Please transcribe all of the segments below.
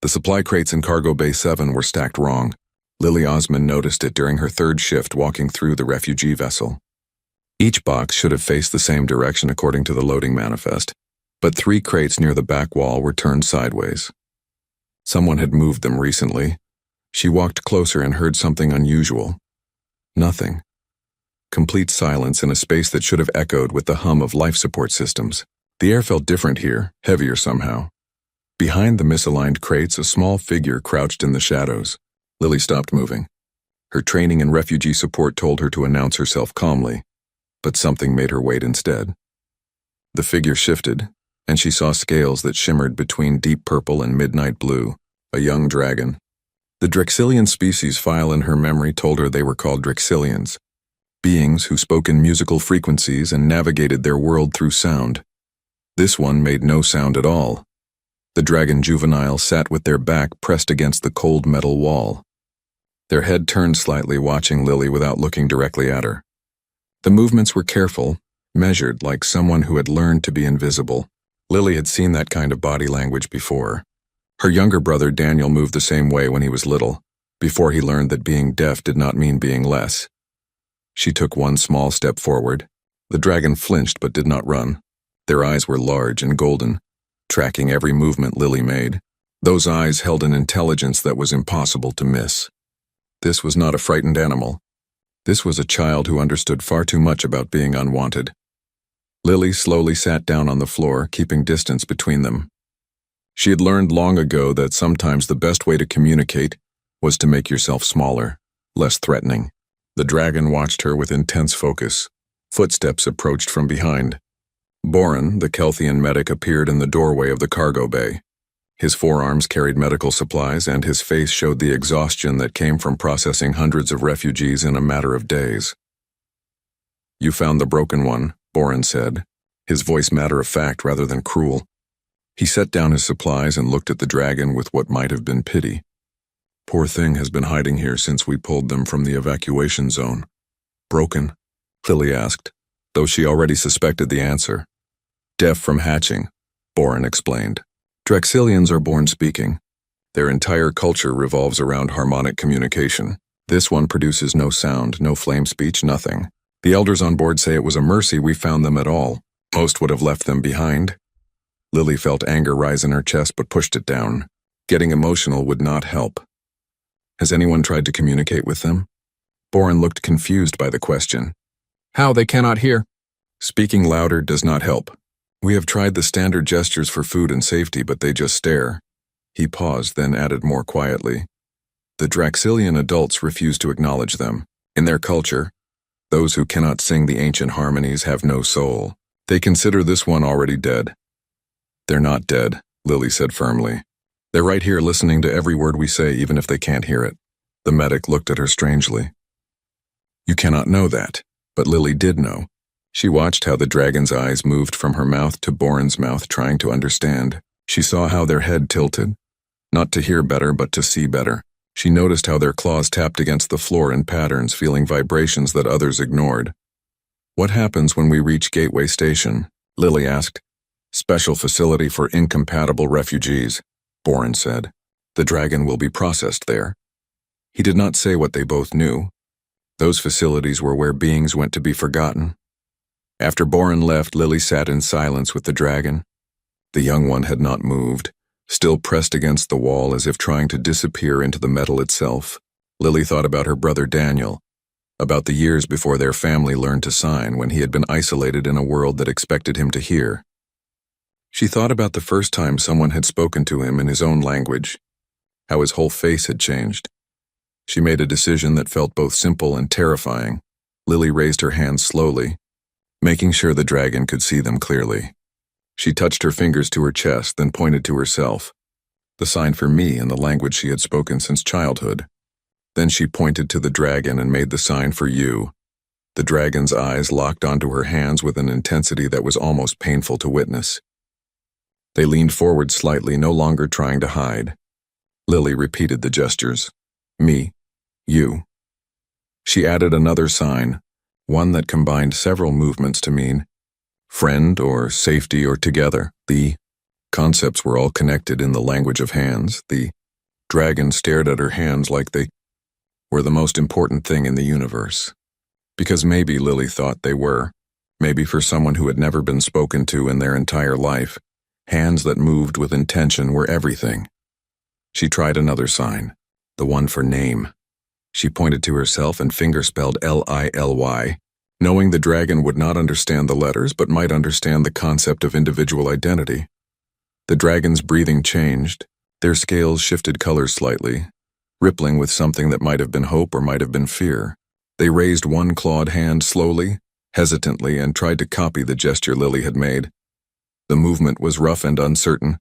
The supply crates in Cargo Bay 7 were stacked wrong. Lily Osmond noticed it during her third shift walking through the refugee vessel. Each box should have faced the same direction according to the loading manifest, but 3 crates near the back wall were turned sideways. Someone had moved them recently. She walked closer and heard something unusual. Nothing. Complete silence in a space that should have echoed with the hum of life support systems. The air felt different here, heavier somehow. Behind the misaligned crates, a small figure crouched in the shadows. Lily stopped moving. Her training in refugee support told her to announce herself calmly, but something made her wait instead. The figure shifted, and she saw scales that shimmered between deep purple and midnight blue, a young dragon. The Drexilian species file in her memory told her they were called Drexilians, beings who spoke in musical frequencies and navigated their world through sound. This one made no sound at all. The dragon juvenile sat with their back pressed against the cold metal wall. Their head turned slightly, watching Lily without looking directly at her. The movements were careful, measured, like someone who had learned to be invisible. Lily had seen that kind of body language before. Her younger brother Daniel moved the same way when he was little, before he learned that being deaf did not mean being less. She took one small step forward. The dragon flinched but did not run. Their eyes were large and golden, tracking every movement Lily made. Those eyes held an intelligence that was impossible to miss. This was not a frightened animal. This was a child who understood far too much about being unwanted. Lily slowly sat down on the floor, keeping distance between them. She had learned long ago that sometimes the best way to communicate was to make yourself smaller, less threatening. The dragon watched her with intense focus. Footsteps approached from behind. Boren, the Kelthian medic, appeared in the doorway of the cargo bay. His forearms carried medical supplies, and his face showed the exhaustion that came from processing hundreds of refugees in a matter of days. "You found the broken one," Boren said, his voice matter-of-fact rather than cruel. He set down his supplies and looked at the dragon with what might have been pity. "Poor thing has been hiding here since we pulled them from the evacuation zone." "Broken?" Lily asked, though she already suspected the answer. "Deaf from hatching," Boren explained. "Drexilians are born speaking. Their entire culture revolves around harmonic communication. This one produces no sound, no flame speech, nothing. The elders on board say it was a mercy we found them at all. Most would have left them behind." Lily felt anger rise in her chest but pushed it down. Getting emotional would not help. "Has anyone tried to communicate with them?" Boren looked confused by the question. "How? They cannot hear." "Speaking louder does not help. We have tried the standard gestures for food and safety, but they just stare." He paused, then added more quietly. "The Draxilian adults refuse to acknowledge them. In their culture, those who cannot sing the ancient harmonies have no soul. They consider this one already dead." "They're not dead," Lily said firmly. "They're right here listening to every word we say, even if they can't hear it." The medic looked at her strangely. "You cannot know that," but Lily did know. She watched how the dragon's eyes moved from her mouth to Boren's mouth, trying to understand. She saw how their head tilted, not to hear better, but to see better. She noticed how their claws tapped against the floor in patterns, feeling vibrations that others ignored. "What happens when we reach Gateway Station?" Lily asked. "Special facility for incompatible refugees," Boren said. "The dragon will be processed there." He did not say what they both knew. Those facilities were where beings went to be forgotten. After Boren left, Lily sat in silence with the dragon. The young one had not moved, still pressed against the wall as if trying to disappear into the metal itself. Lily thought about her brother Daniel, about the years before their family learned to sign, when he had been isolated in a world that expected him to hear. She thought about the first time someone had spoken to him in his own language, how his whole face had changed. She made a decision that felt both simple and terrifying. Lily raised her hands slowly, making sure the dragon could see them clearly. She touched her fingers to her chest, then pointed to herself, the sign for me in the language she had spoken since childhood. Then she pointed to the dragon and made the sign for you. The dragon's eyes locked onto her hands with an intensity that was almost painful to witness. They leaned forward slightly, no longer trying to hide. Lily repeated the gestures. Me, you. She added another sign, one that combined several movements to mean friend or safety or together. The Concepts were all connected in the language of hands. The dragon stared at her hands like they were the most important thing in the universe. Because maybe Lily thought they were. Maybe for someone who had never been spoken to in their entire life, hands that moved with intention were everything. She tried another sign, the one for name. She pointed to herself and finger-spelled Lily, knowing the dragon would not understand the letters but might understand the concept of individual identity. The dragon's breathing changed. Their scales shifted colors slightly, rippling with something that might have been hope or might have been fear. They raised one clawed hand slowly, hesitantly, and tried to copy the gesture Lily had made. The movement was rough and uncertain,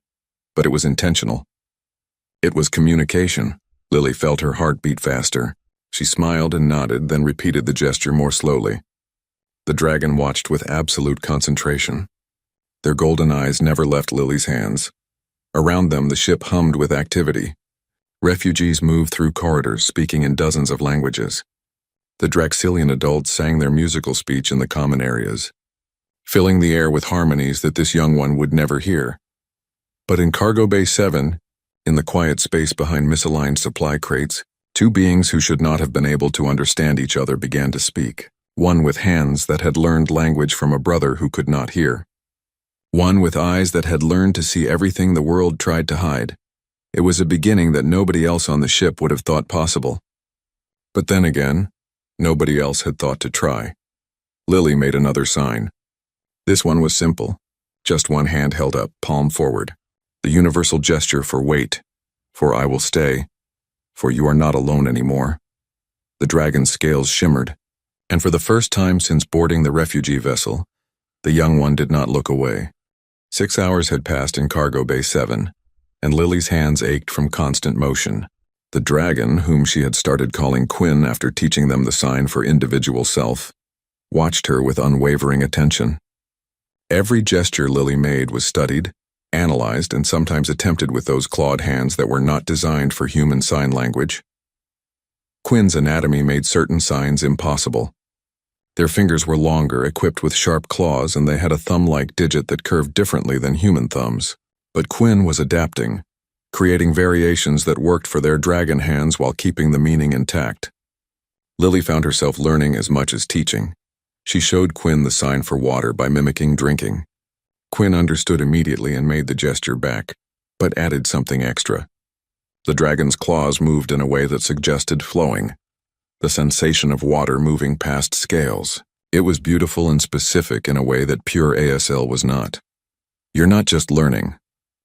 but it was intentional. It was communication. Lily felt her heart beat faster. She smiled and nodded, then repeated the gesture more slowly. The dragon watched with absolute concentration. Their golden eyes never left Lily's hands. Around them, the ship hummed with activity. Refugees moved through corridors, speaking in dozens of languages. The Draxilian adults sang their musical speech in the common areas, filling the air with harmonies that this young one would never hear. But in Cargo Bay 7, in the quiet space behind misaligned supply crates, two beings who should not have been able to understand each other began to speak. One with hands that had learned language from a brother who could not hear. One with eyes that had learned to see everything the world tried to hide. It was a beginning that nobody else on the ship would have thought possible. But then again, nobody else had thought to try. Lily made another sign. This one was simple. Just one hand held up, palm forward. The universal gesture for wait, for I will stay, for you are not alone anymore. The dragon's scales shimmered, and for the first time since boarding the refugee vessel, the young one did not look away. 6 hours had passed in Cargo Bay 7, and Lily's hands ached from constant motion. The dragon, whom she had started calling Quinn after teaching them the sign for individual self, watched her with unwavering attention. Every gesture Lily made was studied, analyzed, and sometimes attempted with those clawed hands that were not designed for human sign language. Quinn's anatomy made certain signs impossible. Their fingers were longer, equipped with sharp claws, and they had a thumb-like digit that curved differently than human thumbs. But Quinn was adapting, creating variations that worked for their dragon hands while keeping the meaning intact. Lily found herself learning as much as teaching. She showed Quinn the sign for water by mimicking drinking. Quinn understood immediately and made the gesture back, but added something extra. The dragon's claws moved in a way that suggested flowing, the sensation of water moving past scales. It was beautiful and specific in a way that pure ASL was not. "You're not just learning,"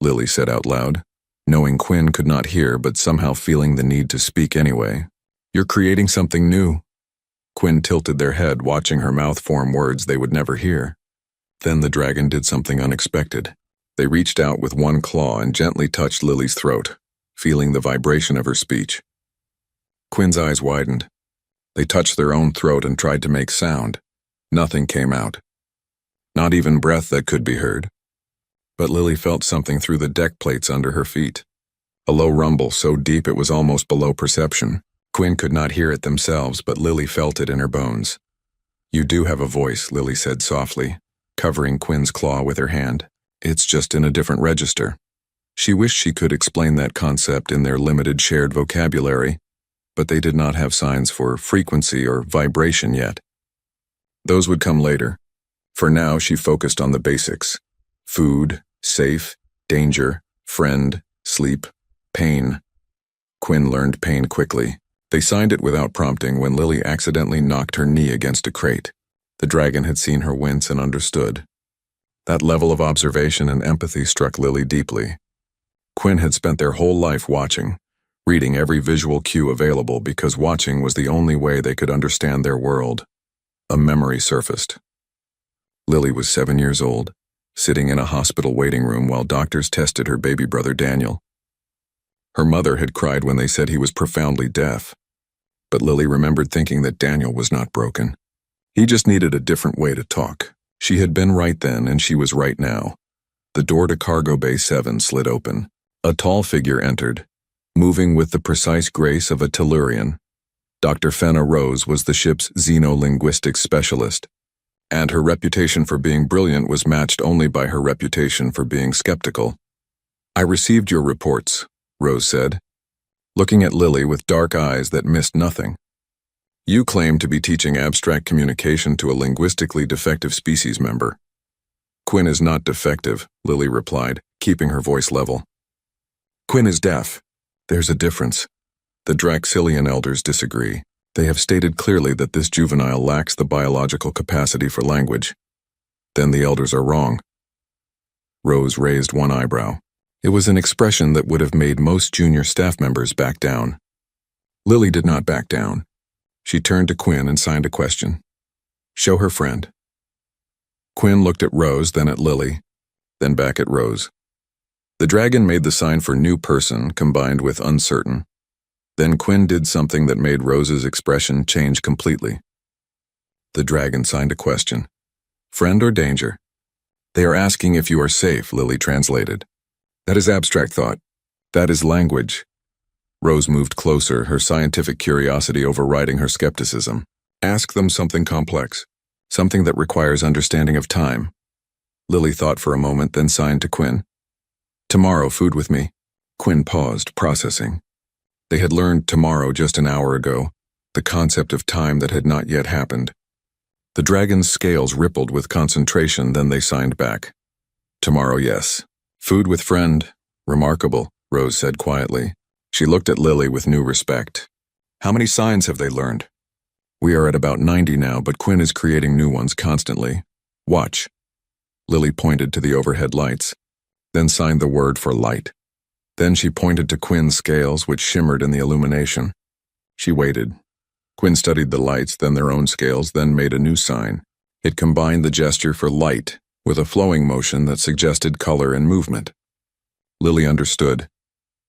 Lily said out loud, knowing Quinn could not hear but somehow feeling the need to speak anyway. "You're creating something new." Quinn tilted their head, watching her mouth form words they would never hear. Then the dragon did something unexpected. They reached out with one claw and gently touched Lily's throat, feeling the vibration of her speech. Quinn's eyes widened. They touched their own throat and tried to make sound. Nothing came out. Not even breath that could be heard. But Lily felt something through the deck plates under her feet. A low rumble so deep it was almost below perception. Quinn could not hear it themselves, but Lily felt it in her bones. "You do have a voice," Lily said softly, covering Quinn's claw with her hand. "It's just in a different register." She wished she could explain that concept in their limited shared vocabulary, but they did not have signs for frequency or vibration yet. Those would come later. For now, she focused on the basics: food, safe, danger, friend, sleep, pain. Quinn learned pain quickly. They signed it without prompting when Lily accidentally knocked her knee against a crate. The dragon had seen her wince and understood. That level of observation and empathy struck Lily deeply. Quinn had spent their whole life watching, reading every visual cue available because watching was the only way they could understand their world. A memory surfaced. Lily was 7 years old, sitting in a hospital waiting room while doctors tested her baby brother Daniel. Her mother had cried when they said he was profoundly deaf, but Lily remembered thinking that Daniel was not broken. He just needed a different way to talk. She had been right then, and she was right now. The door to Cargo Bay 7 slid open. A tall figure entered, moving with the precise grace of a Tellurian. Dr. Fenna Rose was the ship's xenolinguistics specialist, and her reputation for being brilliant was matched only by her reputation for being skeptical. I received your reports, Rose said, looking at Lily with dark eyes that missed nothing. You claim to be teaching abstract communication to a linguistically defective species member. Quinn is not defective, Lily replied, keeping her voice level. Quinn is deaf. There's a difference. The Draxilian elders disagree. They have stated clearly that this juvenile lacks the biological capacity for language. Then the elders are wrong. Rose raised one eyebrow. It was an expression that would have made most junior staff members back down. Lily did not back down. She turned to Quinn and signed a question. Show her friend. Quinn looked at Rose, then at Lily, then back at Rose. The dragon made the sign for new person combined with uncertain. Then Quinn did something that made Rose's expression change completely. The dragon signed a question. Friend or danger? They are asking if you are safe, Lily translated. That is abstract thought. That is language. Rose moved closer, her scientific curiosity overriding her skepticism. Ask them something complex, something that requires understanding of time. Lily thought for a moment, then signed to Quinn. Tomorrow, food with me. Quinn paused, processing. They had learned tomorrow just an hour ago, the concept of time that had not yet happened. The dragon's scales rippled with concentration, then they signed back. Tomorrow, yes. Food with friend. Remarkable, Rose said quietly. She looked at Lily with new respect. How many signs have they learned? We are at about 90 now, but Quinn is creating new ones constantly. Watch. Lily pointed to the overhead lights, then signed the word for light. Then she pointed to Quinn's scales, which shimmered in the illumination. She waited. Quinn studied the lights, then their own scales, then made a new sign. It combined the gesture for light with a flowing motion that suggested color and movement. Lily understood.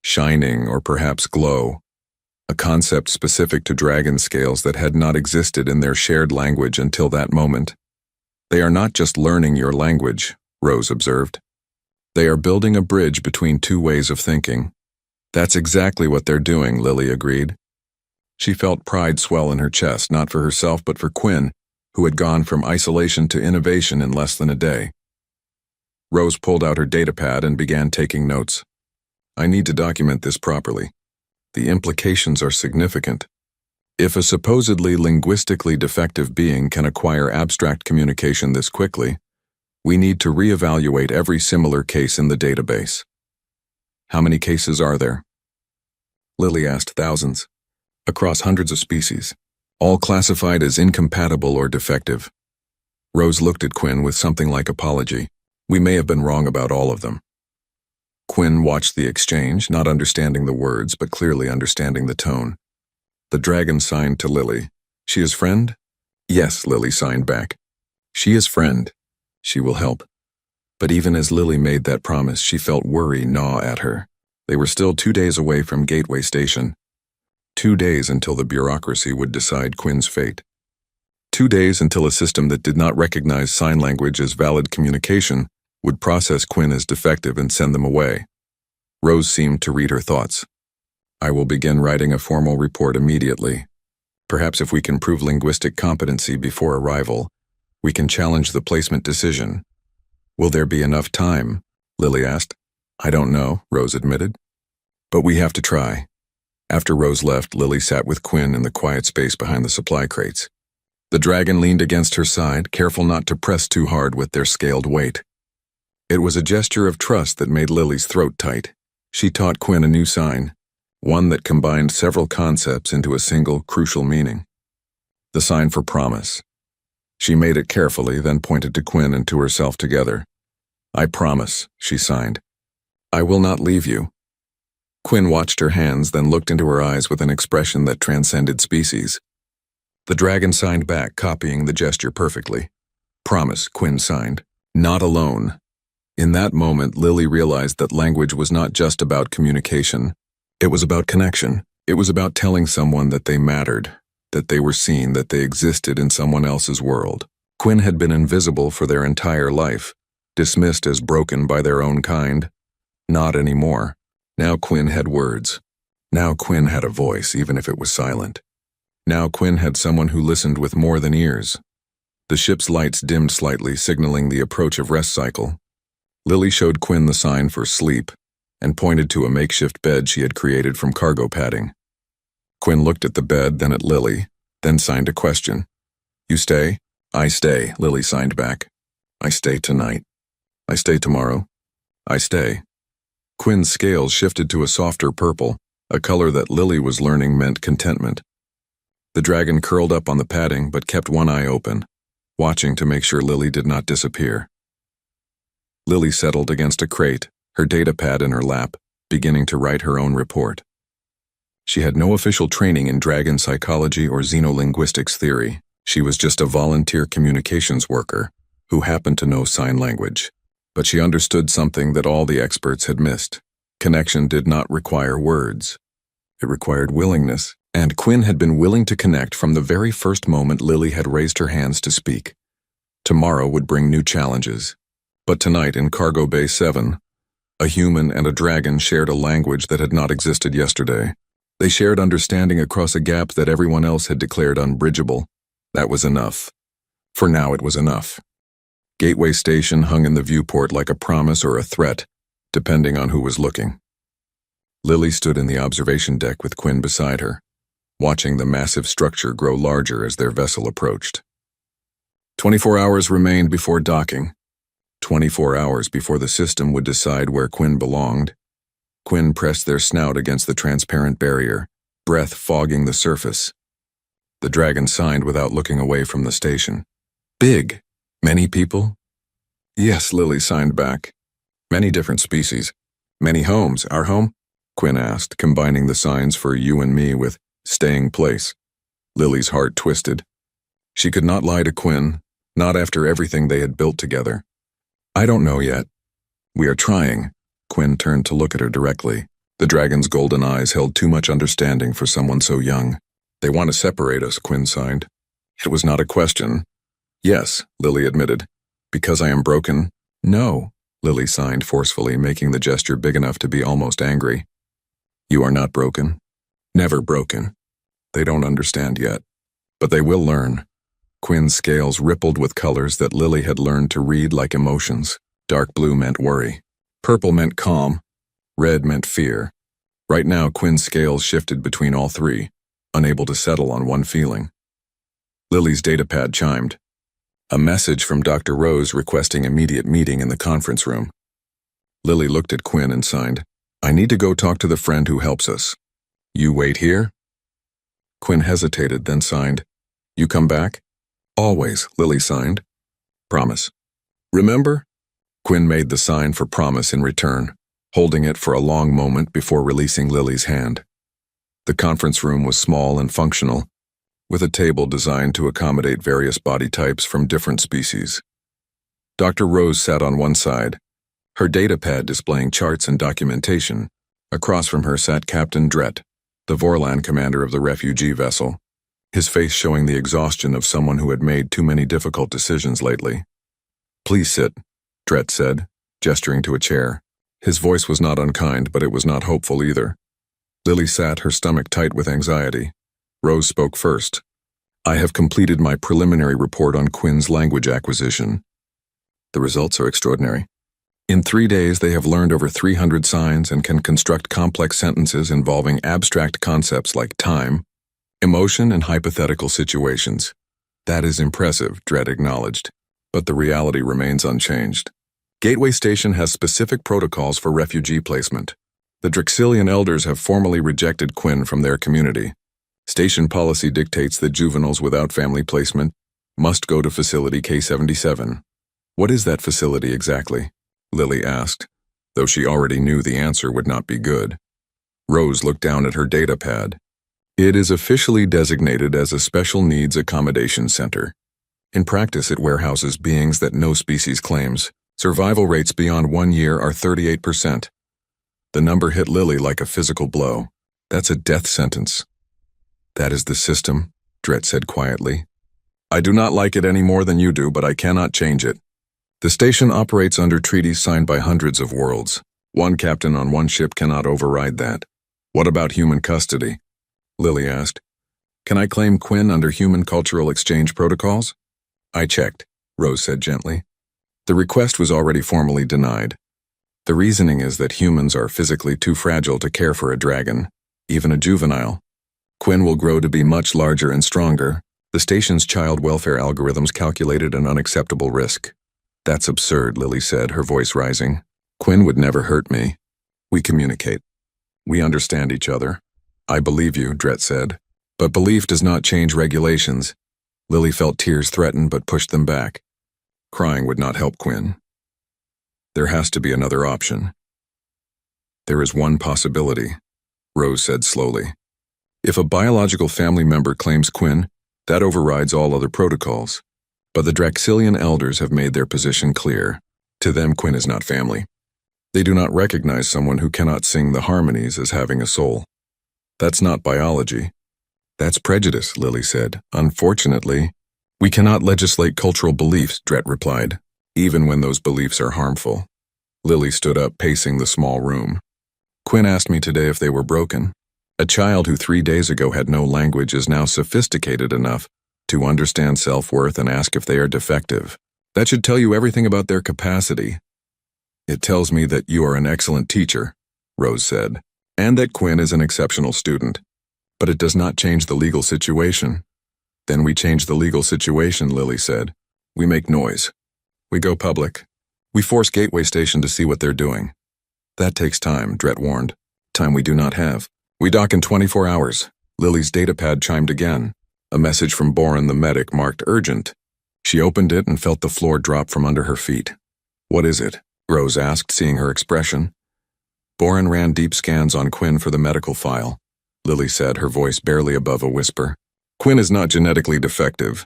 Shining, or perhaps glow. A concept specific to dragon scales that had not existed in their shared language until that moment. They are not just learning your language, Rose observed. They are building a bridge between two ways of thinking. That's exactly what they're doing, Lily agreed. She felt pride swell in her chest, not for herself but for Quinn, who had gone from isolation to innovation in less than a day. Rose pulled out her datapad and began taking notes. I need to document this properly. The implications are significant. If a supposedly linguistically defective being can acquire abstract communication this quickly, we need to reevaluate every similar case in the database. How many cases are there? Lily asked. Thousands. Across hundreds of species, all classified as incompatible or defective. Rose looked at Quinn with something like apology. We may have been wrong about all of them. Quinn watched the exchange, not understanding the words, but clearly understanding the tone. The dragon signed to Lily. She is friend? Yes, Lily signed back. She is friend. She will help. But even as Lily made that promise, she felt worry gnaw at her. They were still 2 days away from Gateway Station. 2 days until the bureaucracy would decide Quinn's fate. 2 days until a system that did not recognize sign language as valid communication would process Quinn as defective and send them away. Rose seemed to read her thoughts. I will begin writing a formal report immediately. Perhaps if we can prove linguistic competency before arrival, we can challenge the placement decision. Will there be enough time? Lily asked. I don't know, Rose admitted. But we have to try. After Rose left, Lily sat with Quinn in the quiet space behind the supply crates. The dragon leaned against her side, careful not to press too hard with their scaled weight. It was a gesture of trust that made Lily's throat tight. She taught Quinn a new sign, one that combined several concepts into a single, crucial meaning. The sign for promise. She made it carefully, then pointed to Quinn and to herself together. I promise, she signed. I will not leave you. Quinn watched her hands, then looked into her eyes with an expression that transcended species. The dragon signed back, copying the gesture perfectly. Promise, Quinn signed. Not alone. In that moment, Lily realized that language was not just about communication. It was about connection. It was about telling someone that they mattered, that they were seen, that they existed in someone else's world. Quinn had been invisible for their entire life, dismissed as broken by their own kind. Not anymore. Now Quinn had words. Now Quinn had a voice, even if it was silent. Now Quinn had someone who listened with more than ears. The ship's lights dimmed slightly, signaling the approach of rest cycle. Lily showed Quinn the sign for sleep. and pointed to a makeshift bed she had created from cargo padding. Quinn looked at the bed, then at Lily, then signed a question. "You stay?" "I stay," Lily signed back. "I stay tonight." "I stay tomorrow." "I stay." Quinn's scales shifted to a softer purple, a color that Lily was learning meant contentment. The dragon curled up on the padding but kept one eye open, watching to make sure Lily did not disappear. Lily settled against a crate, her data pad in her lap, beginning to write her own report. She had no official training in dragon psychology or xenolinguistics theory. She was just a volunteer communications worker who happened to know sign language. But she understood something that all the experts had missed. Connection did not require words. It required willingness, and Quinn had been willing to connect from the very first moment Lily had raised her hands to speak. Tomorrow would bring new challenges. But tonight in Cargo Bay 7, a human and a dragon shared a language that had not existed yesterday. They shared understanding across a gap that everyone else had declared unbridgeable. That was enough. For now it was enough. Gateway Station hung in the viewport like a promise or a threat, depending on who was looking. Lily stood in the observation deck with Quinn beside her, watching the massive structure grow larger as their vessel approached. 24 hours remained before docking. 24 hours before the system would decide where Quinn belonged. Quinn pressed their snout against the transparent barrier, breath fogging the surface. The dragon signed without looking away from the station. "Big. Many people?" "Yes," Lily signed back. "Many different species. Many homes. Our home?" Quinn asked, combining the signs for you and me with staying place. Lily's heart twisted. She could not lie to Quinn, not after everything they had built together. "I don't know yet. We are trying." Quinn turned to look at her directly. The dragon's golden eyes held too much understanding for someone so young. "They want to separate us," Quinn signed. It was not a question. "Yes," Lily admitted. "Because I am broken?" "No," Lily signed forcefully, making the gesture big enough to be almost angry. "You are not broken. Never broken. They don't understand yet. But they will learn." Quinn's scales rippled with colors that Lily had learned to read like emotions. Dark blue meant worry. Purple meant calm. Red meant fear. Right now, Quinn's scales shifted between all three, unable to settle on one feeling. Lily's datapad chimed. A message from Dr. Rose requesting immediate meeting in the conference room. Lily looked at Quinn and signed, "I need to go talk to the friend who helps us." "You wait here?" Quinn hesitated, then signed, "You come back?" "Always," Lily signed. "Promise." "Remember?" Quinn made the sign for promise in return, holding it for a long moment before releasing Lily's hand. The conference room was small and functional, with a table designed to accommodate various body types from different species. Dr. Rose sat on one side, her datapad displaying charts and documentation. Across from her sat Captain Dret, the Vorlan commander of the refugee vessel, his face showing the exhaustion of someone who had made too many difficult decisions lately. "Please sit," Dret said, gesturing to a chair. His voice was not unkind, but it was not hopeful either. Lily sat, her stomach tight with anxiety. Rose spoke first. "I have completed my preliminary report on Quinn's language acquisition. The results are extraordinary. In 3 days, they have learned over 300 signs and can construct complex sentences involving abstract concepts like time, emotion, and hypothetical situations." "That is impressive," Dret acknowledged, "but the reality remains unchanged. Gateway Station has specific protocols for refugee placement. The Drexilian elders have formally rejected Quinn from their community. Station policy dictates that juveniles without family placement must go to Facility K77. "What is that facility exactly?" Lily asked, though she already knew the answer would not be good. Rose looked down at her datapad. "It is officially designated as a Special Needs Accommodation Center. In practice, it warehouses beings that no species claims. Survival rates beyond 1 year are 38%. The number hit Lily like a physical blow. "That's a death sentence." "That is the system," Dret said quietly. "I do not like it any more than you do, but I cannot change it. The station operates under treaties signed by hundreds of worlds. One captain on one ship cannot override that." "What about human custody?" Lily asked. "Can I claim Quinn under human cultural exchange protocols?" "I checked," Rose said gently. "The request was already formally denied. The reasoning is that humans are physically too fragile to care for a dragon, even a juvenile. Quinn will grow to be much larger and stronger. The station's child welfare algorithms calculated an unacceptable risk. That's absurd, Lily said, her voice rising. Quinn would never hurt me. We communicate. We understand each other. I believe you, Dret said. But belief does not change regulations. Lily felt tears threaten but pushed them back. Crying would not help Quinn. There has to be another option. There is one possibility, Rose said slowly. If a biological family member claims Quinn, that overrides all other protocols. But the Draxilian elders have made their position clear. To them, Quinn is not family. They do not recognize someone who cannot sing the harmonies as having a soul. That's not biology. That's prejudice, Lily said. Unfortunately, we cannot legislate cultural beliefs, Dret replied, even when those beliefs are harmful. Lily stood up, pacing the small room. Quinn asked me today if they were broken. A child who 3 days ago had no language is now sophisticated enough to understand self-worth and ask if they are defective. That should tell you everything about their capacity. It tells me that you are an excellent teacher, Rose said, and that Quinn is an exceptional student. But it does not change the legal situation. Then we change the legal situation, Lily said. We make noise. We go public. We force Gateway Station to see what they're doing. That takes time, Dret warned. Time we do not have. We dock in 24 hours. Lily's datapad chimed again. A message from Boren the medic marked urgent. She opened it and felt the floor drop from under her feet. What is it? Rose asked, seeing her expression. Boren ran deep scans on Quinn for the medical file. Lily said, her voice barely above a whisper. Quinn is not genetically defective.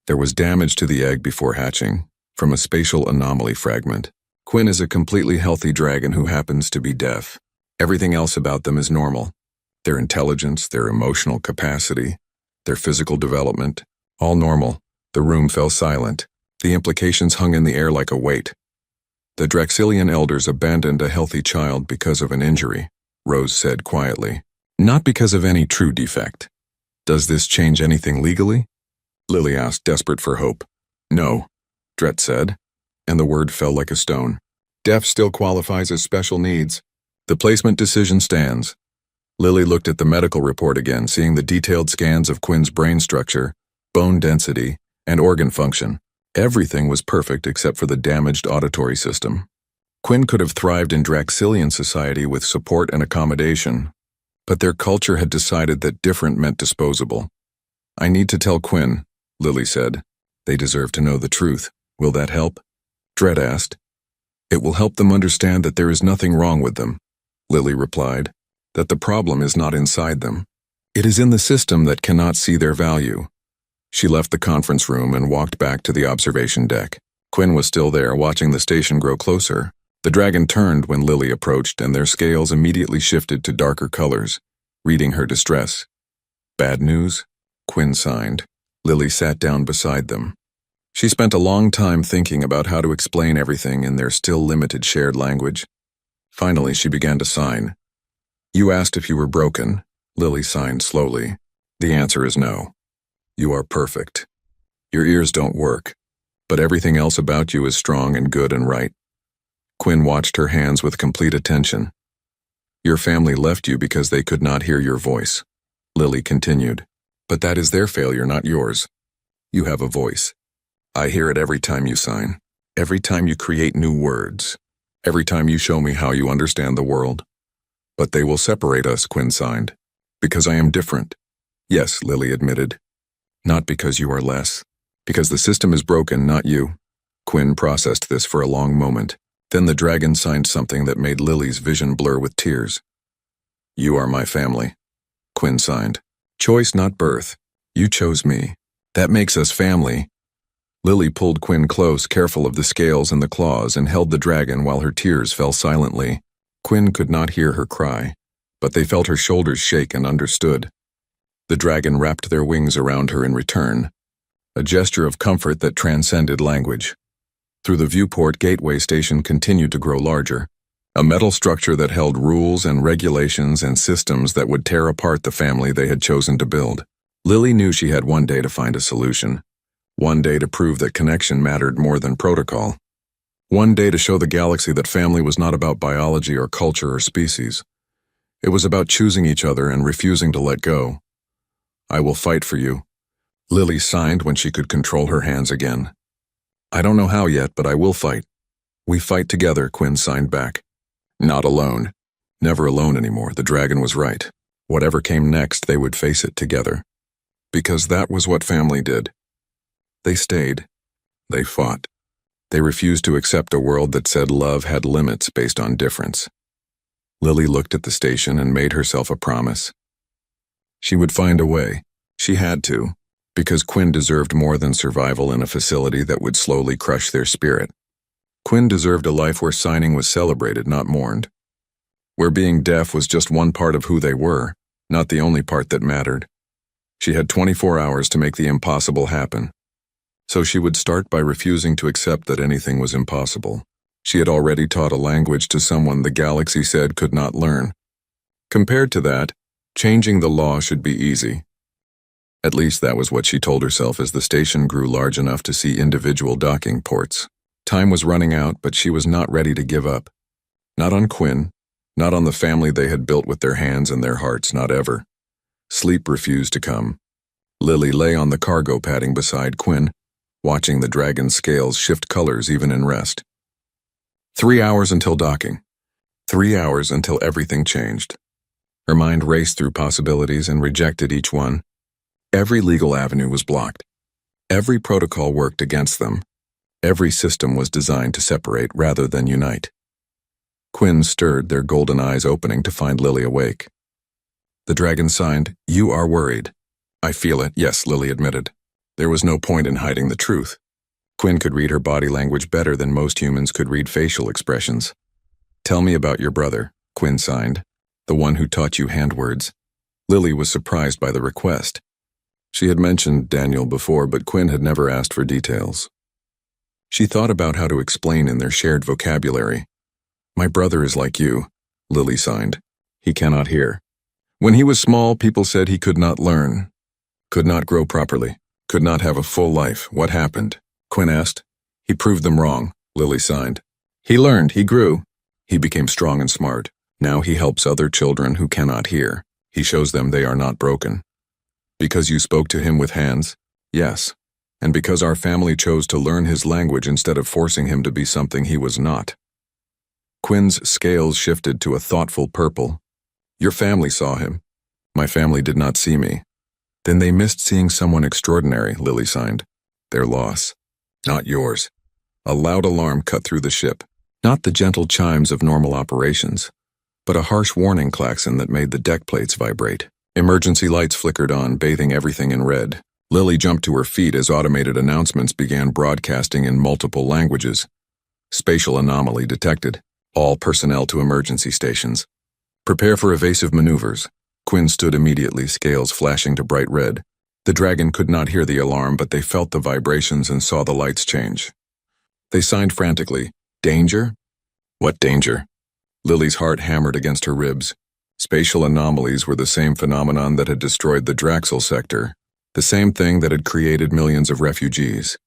There was damage to the egg before hatching, from a spatial anomaly fragment. Quinn is a completely healthy dragon who happens to be deaf. Everything else about them is normal. Their intelligence, their emotional capacity, their physical development, all normal. The room fell silent. The implications hung in the air like a weight. The Draxilian elders abandoned a healthy child because of an injury, Rose said quietly. Not because of any true defect. Does this change anything legally? Lily asked, desperate for hope. No, Dret said, and the word fell like a stone. Deaf still qualifies as special needs. The placement decision stands. Lily looked at the medical report again, seeing the detailed scans of Quinn's brain structure, bone density, and organ function. Everything was perfect except for the damaged auditory system. Quinn could have thrived in Draxilian society with support and accommodation, but their culture had decided that different meant disposable. I need to tell Quinn, Lily said. They deserve to know the truth. Will that help? Dret asked. It will help them understand that there is nothing wrong with them, Lily replied, that the problem is not inside them. It is in the system that cannot see their value. She left the conference room and walked back to the observation deck. Quinn was still there, watching the station grow closer. The dragon turned when Lily approached, and their scales immediately shifted to darker colors, reading her distress. Bad news? Quinn signed. Lily sat down beside them. She spent a long time thinking about how to explain everything in their still limited shared language. Finally, she began to sign. You asked if you were broken. Lily signed slowly. The answer is no. You are perfect. Your ears don't work, but everything else about you is strong and good and right. Quinn watched her hands with complete attention. Your family left you because they could not hear your voice. Lily continued. But that is their failure, not yours. You have a voice. I hear it every time you sign, every time you create new words, every time you show me how you understand the world. But they will separate us, Quinn signed. Because I am different. Yes, Lily admitted. Not because you are less. Because the system is broken, not you. Quinn processed this for a long moment. Then the dragon signed something that made Lily's vision blur with tears. You are my family. Quinn signed. Choice, not birth. You chose me. That makes us family. Lily pulled Quinn close, careful of the scales and the claws, and held the dragon while her tears fell silently. Quinn could not hear her cry, but they felt her shoulders shake and understood. The dragon wrapped their wings around her in return, a gesture of comfort that transcended language. Through the viewport, Gateway Station continued to grow larger, a metal structure that held rules and regulations and systems that would tear apart the family they had chosen to build. Lily knew she had one day to find a solution, one day to prove that connection mattered more than protocol. One day to show the galaxy that family was not about biology or culture or species. It was about choosing each other and refusing to let go. I will fight for you. Lily signed when she could control her hands again. I don't know how yet, but I will fight. We fight together, Quinn signed back. Not alone. Never alone anymore, the dragon was right. Whatever came next, they would face it together. Because that was what family did. They stayed. They fought. They refused to accept a world that said love had limits based on difference. Lily looked at the station and made herself a promise. She would find a way. She had to, because Quinn deserved more than survival in a facility that would slowly crush their spirit. Quinn deserved a life where signing was celebrated, not mourned. Where being deaf was just one part of who they were, not the only part that mattered. She had 24 hours to make the impossible happen. So she would start by refusing to accept that anything was impossible. She had already taught a language to someone the galaxy said could not learn. Compared to that, changing the law should be easy. At least that was what she told herself as the station grew large enough to see individual docking ports. Time was running out, but she was not ready to give up. Not on Quinn, not on the family they had built with their hands and their hearts, not ever. Sleep refused to come. Lily lay on the cargo padding beside Quinn, watching the dragon's scales shift colors even in rest. 3 hours until docking. 3 hours until everything changed. Her mind raced through possibilities and rejected each one. Every legal avenue was blocked. Every protocol worked against them. Every system was designed to separate rather than unite. Quinn stirred, their golden eyes opening to find Lily awake. The dragon signed, "You are worried." "I feel it," yes, Lily admitted. There was no point in hiding the truth. Quinn could read her body language better than most humans could read facial expressions. "Tell me about your brother," Quinn signed, "the one who taught you hand words." Lily was surprised by the request. She had mentioned Daniel before, but Quinn had never asked for details. She thought about how to explain in their shared vocabulary. "My brother is like you," Lily signed. "He cannot hear. When he was small, people said he could not learn, could not grow properly, could not have a full life. What happened?" Quinn asked. "He proved them wrong," Lily signed. "He learned, he grew. He became strong and smart. Now he helps other children who cannot hear. He shows them they are not broken." "Because you spoke to him with hands?" "Yes. And because our family chose to learn his language instead of forcing him to be something he was not." Quinn's scales shifted to a thoughtful purple. "Your family saw him. My family did not see me." "Then they missed seeing someone extraordinary," Lily signed. "Their loss. Not yours." A loud alarm cut through the ship. Not the gentle chimes of normal operations, but a harsh warning klaxon that made the deck plates vibrate. Emergency lights flickered on, bathing everything in red. Lily jumped to her feet as automated announcements began broadcasting in multiple languages. "Spatial anomaly detected. All personnel to emergency stations. Prepare for evasive maneuvers." Quinn stood immediately, scales flashing to bright red. The dragon could not hear the alarm, but they felt the vibrations and saw the lights change. They signed frantically. "Danger?" "What danger?" Lily's heart hammered against her ribs. Spatial anomalies were the same phenomenon that had destroyed the Draxel sector, the same thing that had created millions of refugees.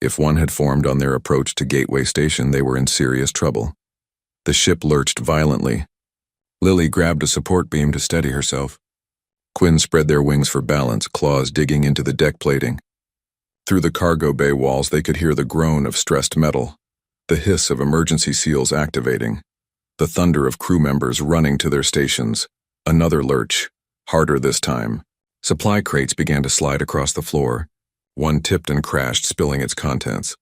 If one had formed on their approach to Gateway Station, they were in serious trouble. The ship lurched violently. Lily grabbed a support beam to steady herself. Quinn spread their wings for balance, claws digging into the deck plating. Through the cargo bay walls, they could hear the groan of stressed metal, the hiss of emergency seals activating, the thunder of crew members running to their stations. Another lurch, harder this time. Supply crates began to slide across the floor. One tipped and crashed, spilling its contents.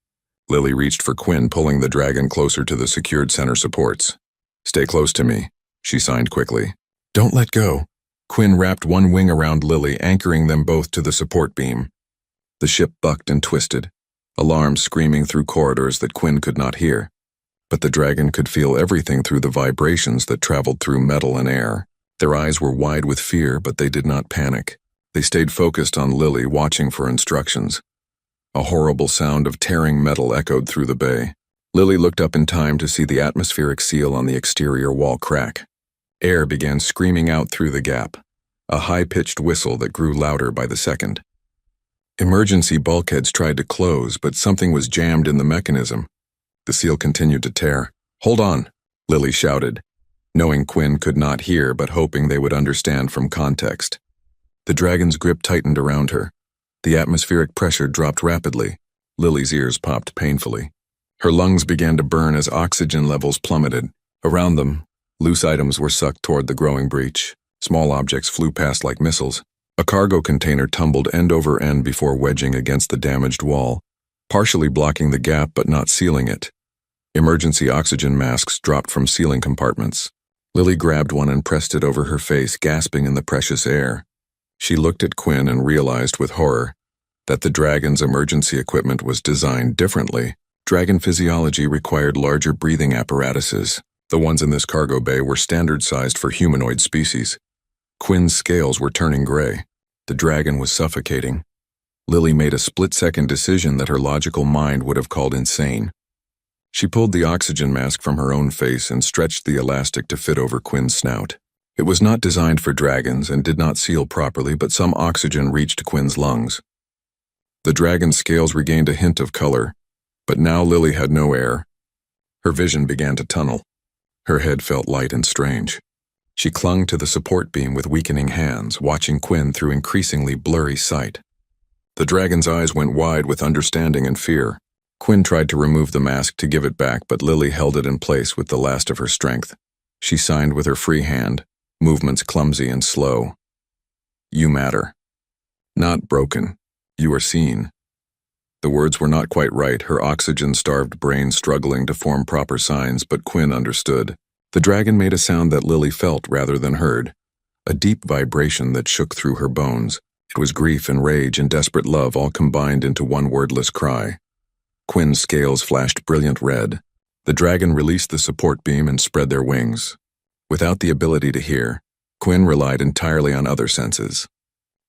Lily reached for Quinn, pulling the dragon closer to the secured center supports. "Stay close to me," she signed quickly. "Don't let go." Quinn wrapped one wing around Lily, anchoring them both to the support beam. The ship bucked and twisted, alarms screaming through corridors that Quinn could not hear. But the dragon could feel everything through the vibrations that traveled through metal and air. Their eyes were wide with fear, but they did not panic. They stayed focused on Lily, watching for instructions. A horrible sound of tearing metal echoed through the bay. Lily looked up in time to see the atmospheric seal on the exterior wall crack. Air began screaming out through the gap, a high-pitched whistle that grew louder by the second. Emergency bulkheads tried to close, but something was jammed in the mechanism. The seal continued to tear. "Hold on," Lily shouted, knowing Quinn could not hear but hoping they would understand from context. The dragon's grip tightened around her. The atmospheric pressure dropped rapidly. Lily's ears popped painfully. Her lungs began to burn as oxygen levels plummeted. Around them, loose items were sucked toward the growing breach. Small objects flew past like missiles. A cargo container tumbled end over end before wedging against the damaged wall, partially blocking the gap but not sealing it. Emergency oxygen masks dropped from ceiling compartments. Lily grabbed one and pressed it over her face, gasping in the precious air. She looked at Quinn and realized with horror that the dragon's emergency equipment was designed differently. Dragon physiology required larger breathing apparatuses. The ones in this cargo bay were standard-sized for humanoid species. Quinn's scales were turning gray. The dragon was suffocating. Lily made a split-second decision that her logical mind would have called insane. She pulled the oxygen mask from her own face and stretched the elastic to fit over Quinn's snout. It was not designed for dragons and did not seal properly, but some oxygen reached Quinn's lungs. The dragon's scales regained a hint of color, but now Lily had no air. Her vision began to tunnel. Her head felt light and strange. She clung to the support beam with weakening hands, watching Quinn through increasingly blurry sight. The dragon's eyes went wide with understanding and fear. Quinn tried to remove the mask to give it back, but Lily held it in place with the last of her strength. She signed with her free hand, movements clumsy and slow. "You matter. Not broken. You are seen." The words were not quite right, her oxygen-starved brain struggling to form proper signs, but Quinn understood. The dragon made a sound that Lily felt rather than heard, a deep vibration that shook through her bones. It was grief and rage and desperate love all combined into one wordless cry. Quinn's scales flashed brilliant red. The dragon released the support beam and spread their wings. Without the ability to hear, Quinn relied entirely on other senses.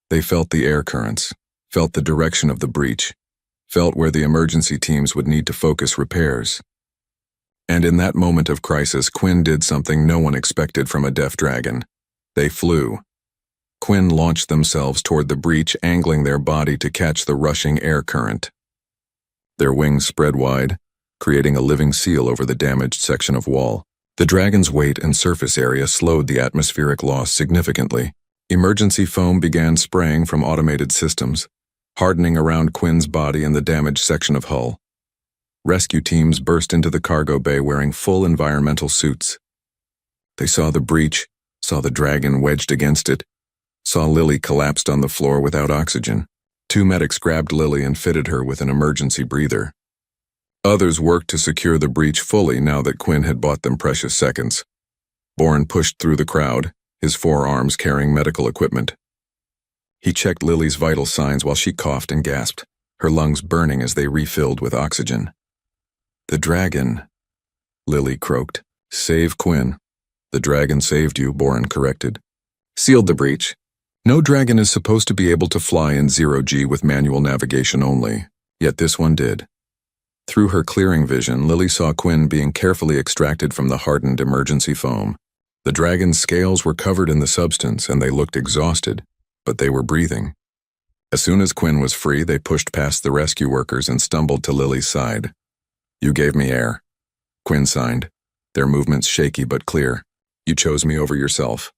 They felt the air currents, felt the direction of the breach, felt where the emergency teams would need to focus repairs. And in that moment of crisis, Quinn did something no one expected from a deaf dragon. They flew. Quinn launched themselves toward the breach, angling their body to catch the rushing air current. Their wings spread wide, creating a living seal over the damaged section of wall. The dragon's weight and surface area slowed the atmospheric loss significantly. Emergency foam began spraying from automated systems, hardening around Quinn's body and the damaged section of hull. Rescue teams burst into the cargo bay wearing full environmental suits. They saw the breach, saw the dragon wedged against it, saw Lily collapsed on the floor without oxygen. 2 medics grabbed Lily and fitted her with an emergency breather. Others worked to secure the breach fully now that Quinn had bought them precious seconds. Bourne pushed through the crowd, his 4 arms carrying medical equipment. He checked Lily's vital signs while she coughed and gasped, her lungs burning as they refilled with oxygen. "The dragon," Lily croaked. "Save Quinn." "The dragon saved you," Bourne corrected. "Sealed the breach. No dragon is supposed to be able to fly in 0G with manual navigation only, yet this one did." Through her clearing vision, Lily saw Quinn being carefully extracted from the hardened emergency foam. The dragon's scales were covered in the substance and they looked exhausted, but they were breathing. As soon as Quinn was free, they pushed past the rescue workers and stumbled to Lily's side. "You gave me air," Quinn signed, their movements shaky but clear. "You chose me over yourself."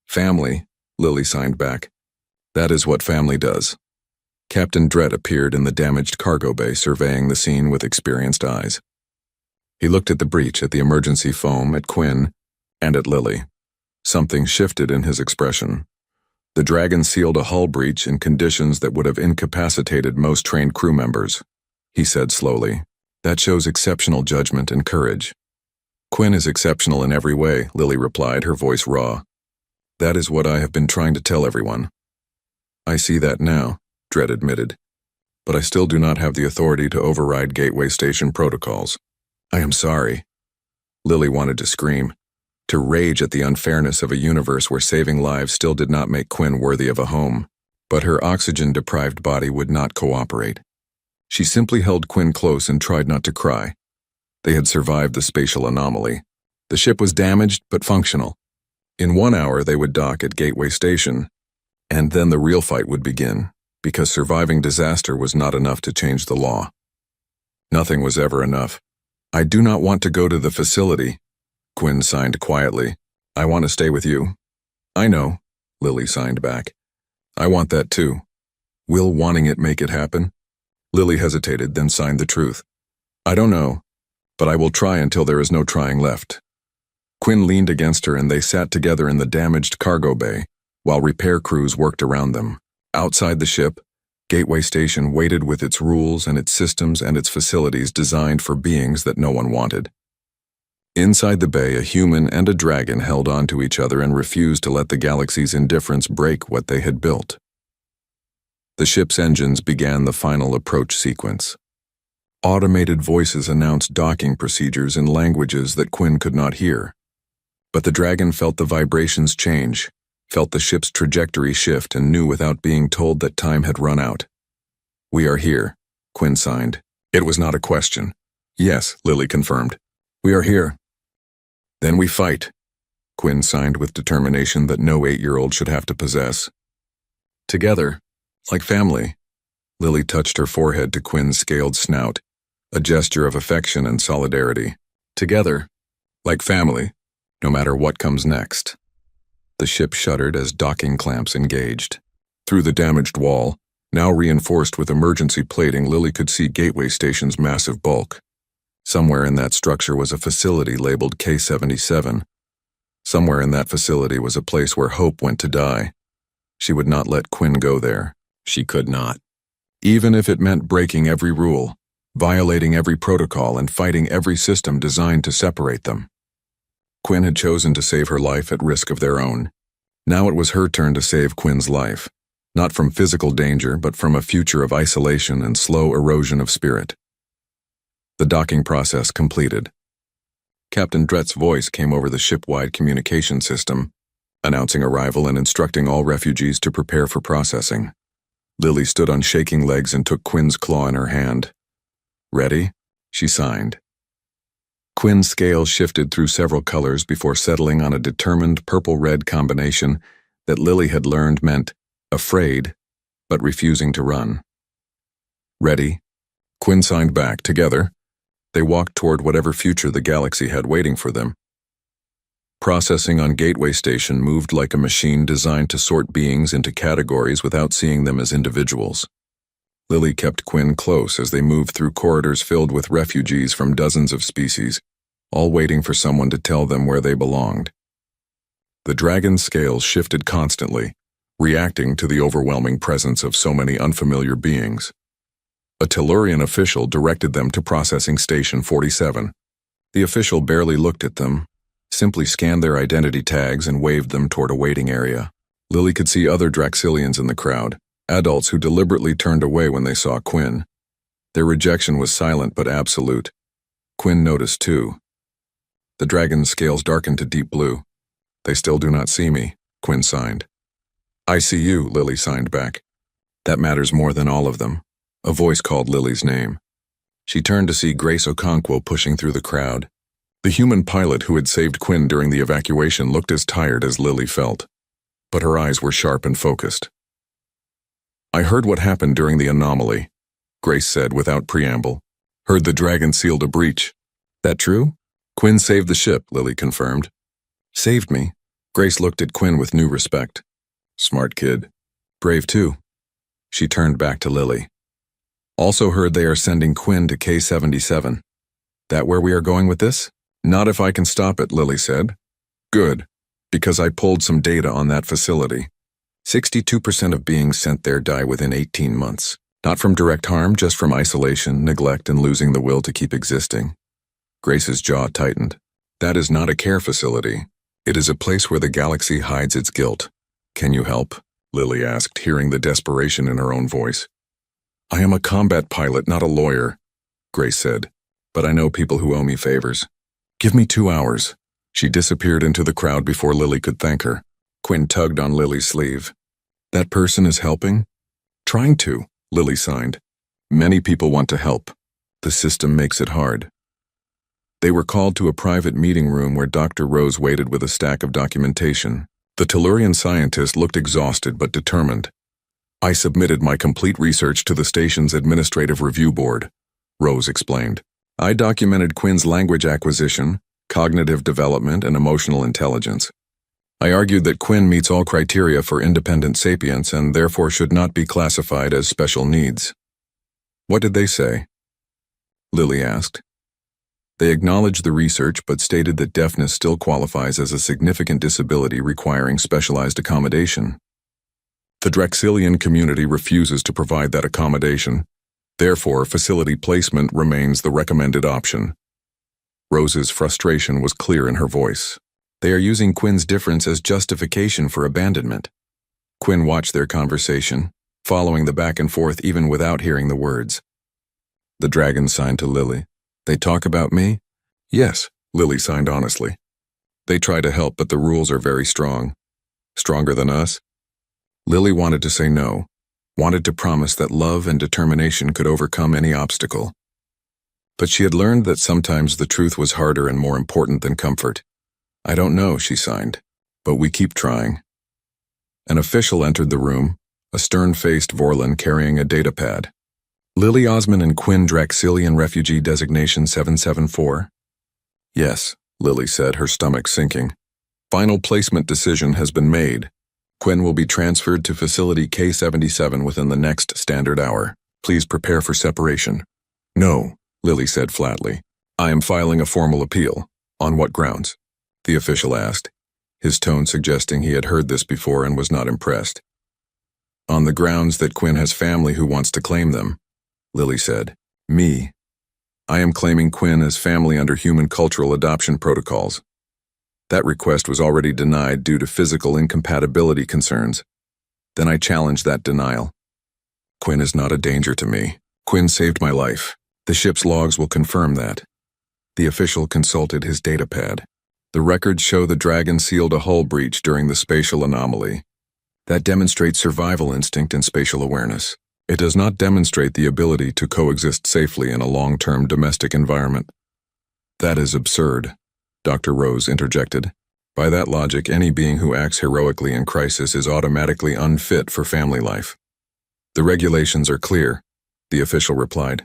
"Family," Lily signed back. "That is what family does." Captain Dredd appeared in the damaged cargo bay, surveying the scene with experienced eyes. He looked at the breach, at the emergency foam, at Quinn, and at Lily. Something shifted in his expression. The dragon sealed a hull breach in conditions that would have incapacitated most trained crew members. He said slowly, "That shows exceptional judgment and courage." "Quinn is exceptional in every way," Lily replied, her voice raw. "That is what I have been trying to tell everyone." "I see that now," Dredd admitted. "But I still do not have the authority to override Gateway Station protocols." "I am sorry." Lily wanted to scream, to rage at the unfairness of a universe where saving lives still did not make Quinn worthy of a home. But her oxygen-deprived body would not cooperate. She simply held Quinn close and tried not to cry. They had survived the spatial anomaly. The ship was damaged but functional. In 1 hour they would dock at Gateway Station, and then the real fight would begin, because surviving disaster was not enough to change the law. Nothing was ever enough. I do not want to go to the facility, Quinn signed quietly. I want to stay with you. I know, Lily signed back. I want that too. Will wanting it make it happen? Lily hesitated, then signed the truth. I don't know, but I will try until there is no trying left. Quinn leaned against her and they sat together in the damaged cargo bay, while repair crews worked around them. Outside the ship, Gateway Station waited with its rules and its systems and its facilities designed for beings that no one wanted. Inside the bay, a human and a dragon held on to each other and refused to let the galaxy's indifference break what they had built. The ship's engines began the final approach sequence. Automated voices announced docking procedures in languages that Quinn could not hear. But the dragon felt the vibrations change, felt the ship's trajectory shift, and knew without being told that time had run out. We are here, Quinn signed. It was not a question. Yes, Lily confirmed. We are here. Then we fight, Quinn signed with determination that no 8-year-old should have to possess. Together, like family. Lily touched her forehead to Quinn's scaled snout, a gesture of affection and solidarity. Together, like family, no matter what comes next. The ship shuddered as docking clamps engaged. Through the damaged wall, now reinforced with emergency plating, Lily could see Gateway Station's massive bulk. Somewhere in that structure was a facility labeled K-77. Somewhere in that facility was a place where hope went to die. She would not let Quinn go there. She could not. Even if it meant breaking every rule, violating every protocol, and fighting every system designed to separate them. Quinn had chosen to save her life at risk of their own. Now it was her turn to save Quinn's life, not from physical danger, but from a future of isolation and slow erosion of spirit. The docking process completed. Captain Drett's voice came over the ship-wide communication system, announcing arrival and instructing all refugees to prepare for processing. Lily stood on shaking legs and took Quinn's claw in her hand. Ready? She signed. Quinn's scale shifted through several colors before settling on a determined purple-red combination that Lily had learned meant afraid, but refusing to run. Ready? Quinn signed back. Together, they walked toward whatever future the galaxy had waiting for them. Processing on Gateway Station moved like a machine designed to sort beings into categories without seeing them as individuals. Lily kept Quinn close as they moved through corridors filled with refugees from dozens of species, all waiting for someone to tell them where they belonged. The dragon's scales shifted constantly, reacting to the overwhelming presence of so many unfamiliar beings. A Tellurian official directed them to Processing Station 47. The official barely looked at them, simply scanned their identity tags and waved them toward a waiting area. Lily could see other Draxilians in the crowd, adults who deliberately turned away when they saw Quinn. Their rejection was silent but absolute. Quinn noticed too. The dragon's scales darkened to deep blue. They still do not see me, Quinn signed. I see you, Lily signed back. That matters more than all of them. A voice called Lily's name. She turned to see Grace Okonkwo pushing through the crowd. The human pilot who had saved Quinn during the evacuation looked as tired as Lily felt, but her eyes were sharp and focused. I heard what happened during the anomaly, Grace said without preamble. Heard the dragon sealed a breach. That true? Quinn saved the ship, Lily confirmed. Saved me? Grace looked at Quinn with new respect. Smart kid. Brave too. She turned back to Lily. Also heard they are sending Quinn to K-77. That where we are going with this? Not if I can stop it, Lily said. Good, because I pulled some data on that facility. 62% of beings sent there die within 18 months. Not from direct harm, just from isolation, neglect, and losing the will to keep existing. Grace's jaw tightened. That is not a care facility. It is a place where the galaxy hides its guilt. Can you help? Lily asked, hearing the desperation in her own voice. I am a combat pilot, not a lawyer, Grace said, but I know people who owe me favors. Give me 2 hours. She disappeared into the crowd before Lily could thank her. Quinn tugged on Lily's sleeve. That person is helping? Trying to, Lily signed. Many people want to help. The system makes it hard. They were called to a private meeting room where Dr. Rose waited with a stack of documentation. The Tellurian scientist looked exhausted but determined. I submitted my complete research to the station's administrative review board, Rose explained. I documented Quinn's language acquisition, cognitive development, and emotional intelligence. I argued that Quinn meets all criteria for independent sapience and therefore should not be classified as special needs. What did they say? Lily asked. They acknowledged the research but stated that deafness still qualifies as a significant disability requiring specialized accommodation. The Draxilian community refuses to provide that accommodation. Therefore, facility placement remains the recommended option. Rose's frustration was clear in her voice. They are using Quinn's difference as justification for abandonment. Quinn watched their conversation, following the back and forth even without hearing the words. The dragon signed to Lily. They talk about me? Yes, Lily signed honestly. They try to help, but the rules are very strong. Stronger than us? Lily wanted to say no, wanted to promise that love and determination could overcome any obstacle. But she had learned that sometimes the truth was harder and more important than comfort. I don't know, she signed, but we keep trying. An official entered the room, a stern-faced Vorlon carrying a datapad. Lily Osman and Quinn Draxilian Refugee Designation 774? Yes, Lily said, her stomach sinking. Final placement decision has been made. Quinn will be transferred to Facility K77 within the next standard hour. Please prepare for separation. No, Lily said flatly. I am filing a formal appeal. On what grounds? The official asked, his tone suggesting he had heard this before and was not impressed. On the grounds that Quinn has family who wants to claim them, Lily said. Me. I am claiming Quinn as family under human cultural adoption protocols. That request was already denied due to physical incompatibility concerns. Then I challenged that denial. Quinn is not a danger to me. Quinn saved my life. The ship's logs will confirm that. The official consulted his datapad. The records show the dragon sealed a hull breach during the spatial anomaly. That demonstrates survival instinct and spatial awareness. It does not demonstrate the ability to coexist safely in a long-term domestic environment. That is absurd, Dr. Rose interjected. By that logic, any being who acts heroically in crisis is automatically unfit for family life. The regulations are clear, the official replied.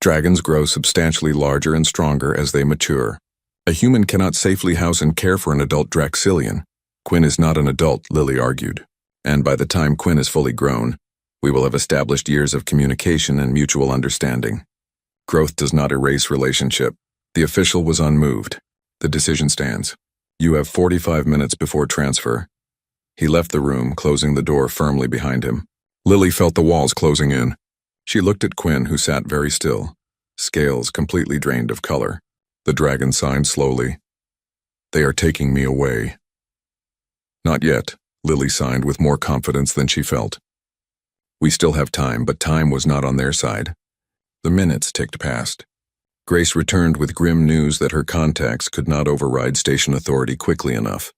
Dragons grow substantially larger and stronger as they mature. A human cannot safely house and care for an adult Draxilian. Quinn is not an adult, Lily argued. And by the time Quinn is fully grown, we will have established years of communication and mutual understanding. Growth does not erase relationship. The official was unmoved. The decision stands. You have 45 minutes before transfer. He left the room, closing the door firmly behind him. Lily felt the walls closing in. She looked at Quinn, who sat very still, scales completely drained of color. The dragon signed slowly. They are taking me away. Not yet, Lily signed with more confidence than she felt. We still have time, but time was not on their side. The minutes ticked past. Grace returned with grim news that her contacts could not override station authority quickly enough.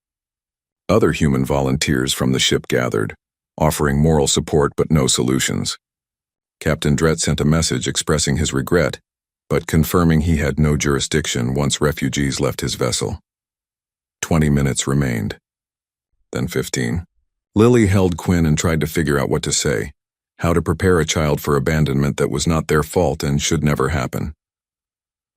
Other human volunteers from the ship gathered, offering moral support but no solutions. Captain Drett sent a message expressing his regret, but confirming he had no jurisdiction once refugees left his vessel. 20 minutes remained. Then 15. Lily held Quinn and tried to figure out what to say, how to prepare a child for abandonment that was not their fault and should never happen.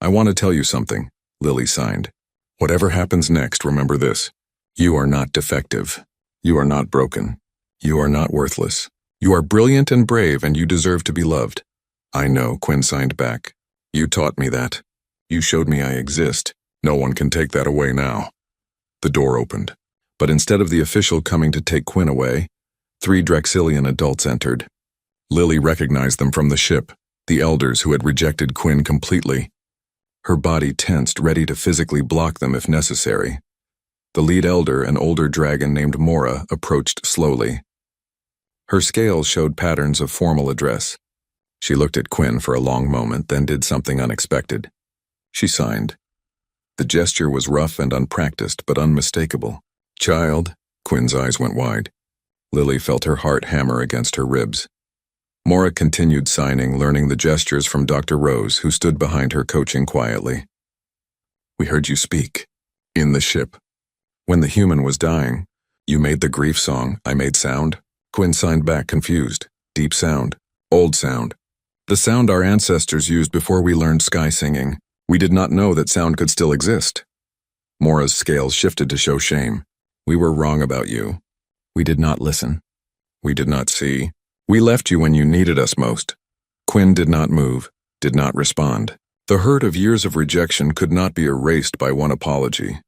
I want to tell you something, Lily signed. Whatever happens next, remember this. You are not defective. You are not broken. You are not worthless. You are brilliant and brave, and you deserve to be loved. I know, Quinn signed back. You taught me that. You showed me I exist. No one can take that away now. The door opened, but instead of the official coming to take Quinn away, 3 Draxilian adults entered. Lily recognized them from the ship, the elders who had rejected Quinn completely. Her body tensed, ready to physically block them if necessary. The lead elder, an older dragon named Mora, approached slowly. Her scales showed patterns of formal address. She looked at Quinn for a long moment, then did something unexpected. She signed. The gesture was rough and unpracticed, but unmistakable. Child, Quinn's eyes went wide. Lily felt her heart hammer against her ribs. Mora continued signing, learning the gestures from Dr. Rose, who stood behind her coaching quietly. We heard you speak. In the ship. When the human was dying, you made the grief song, I made sound. Quinn signed back confused. Deep sound. Old sound. The sound our ancestors used before we learned sky singing. We did not know that sound could still exist. Mora's scales shifted to show shame. We were wrong about you. We did not listen. We did not see. We left you when you needed us most. Quinn did not move, did not respond. The hurt of years of rejection could not be erased by one apology.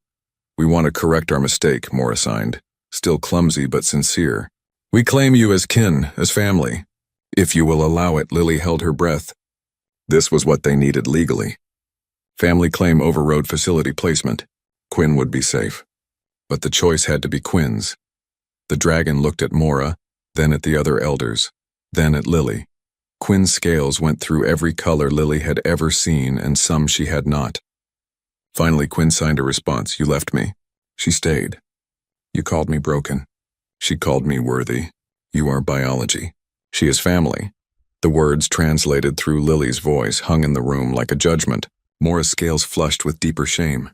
We want to correct our mistake, Mora signed, still clumsy but sincere. We claim you as kin, as family. If you will allow it, Lily held her breath. This was what they needed legally. Family claim overrode facility placement. Quinn would be safe. But the choice had to be Quinn's. The dragon looked at Mora, then at the other elders, then at Lily. Quinn's scales went through every color Lily had ever seen and some she had not. Finally, Quinn signed a response. You left me. She stayed. You called me broken. She called me worthy. You are biology. She is family. The words translated through Lily's voice hung in the room like a judgment. Mora's scales flushed with deeper shame.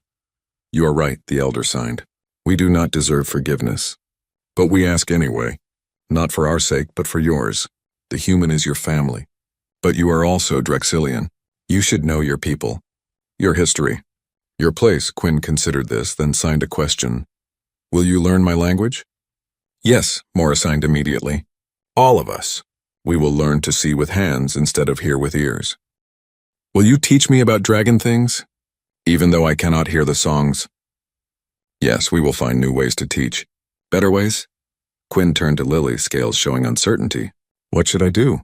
You are right, the elder signed. We do not deserve forgiveness. But we ask anyway. Not for our sake, but for yours. The human is your family. But you are also Drexilian. You should know your people. Your history. Your place. Quinn considered this, then signed a question. Will you learn my language? Yes, Mora signed immediately. All of us. We will learn to see with hands instead of hear with ears. Will you teach me about dragon things? Even though I cannot hear the songs? Yes, we will find new ways to teach. Better ways? Quinn turned to Lily, scales showing uncertainty. What should I do?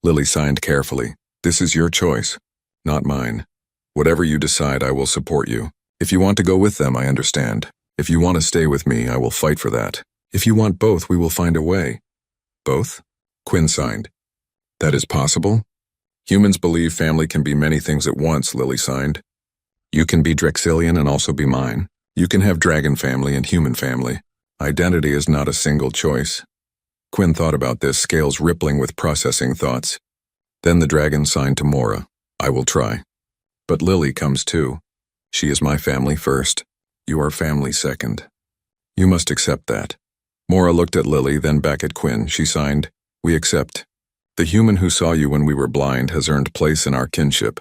Lily signed carefully. This is your choice, not mine. Whatever you decide, I will support you. If you want to go with them, I understand. If you want to stay with me, I will fight for that. If you want both, we will find a way. Both? Quinn signed. That is possible? Humans believe family can be many things at once, Lily signed. You can be Drexilian and also be mine. You can have dragon family and human family. Identity is not a single choice. Quinn thought about this, scales rippling with processing thoughts. Then the dragon signed to Mora. I will try. But Lily comes too. She is my family first. You are family second. You must accept that. Mora looked at Lily, then back at Quinn. She signed, We accept. The human who saw you when we were blind has earned place in our kinship.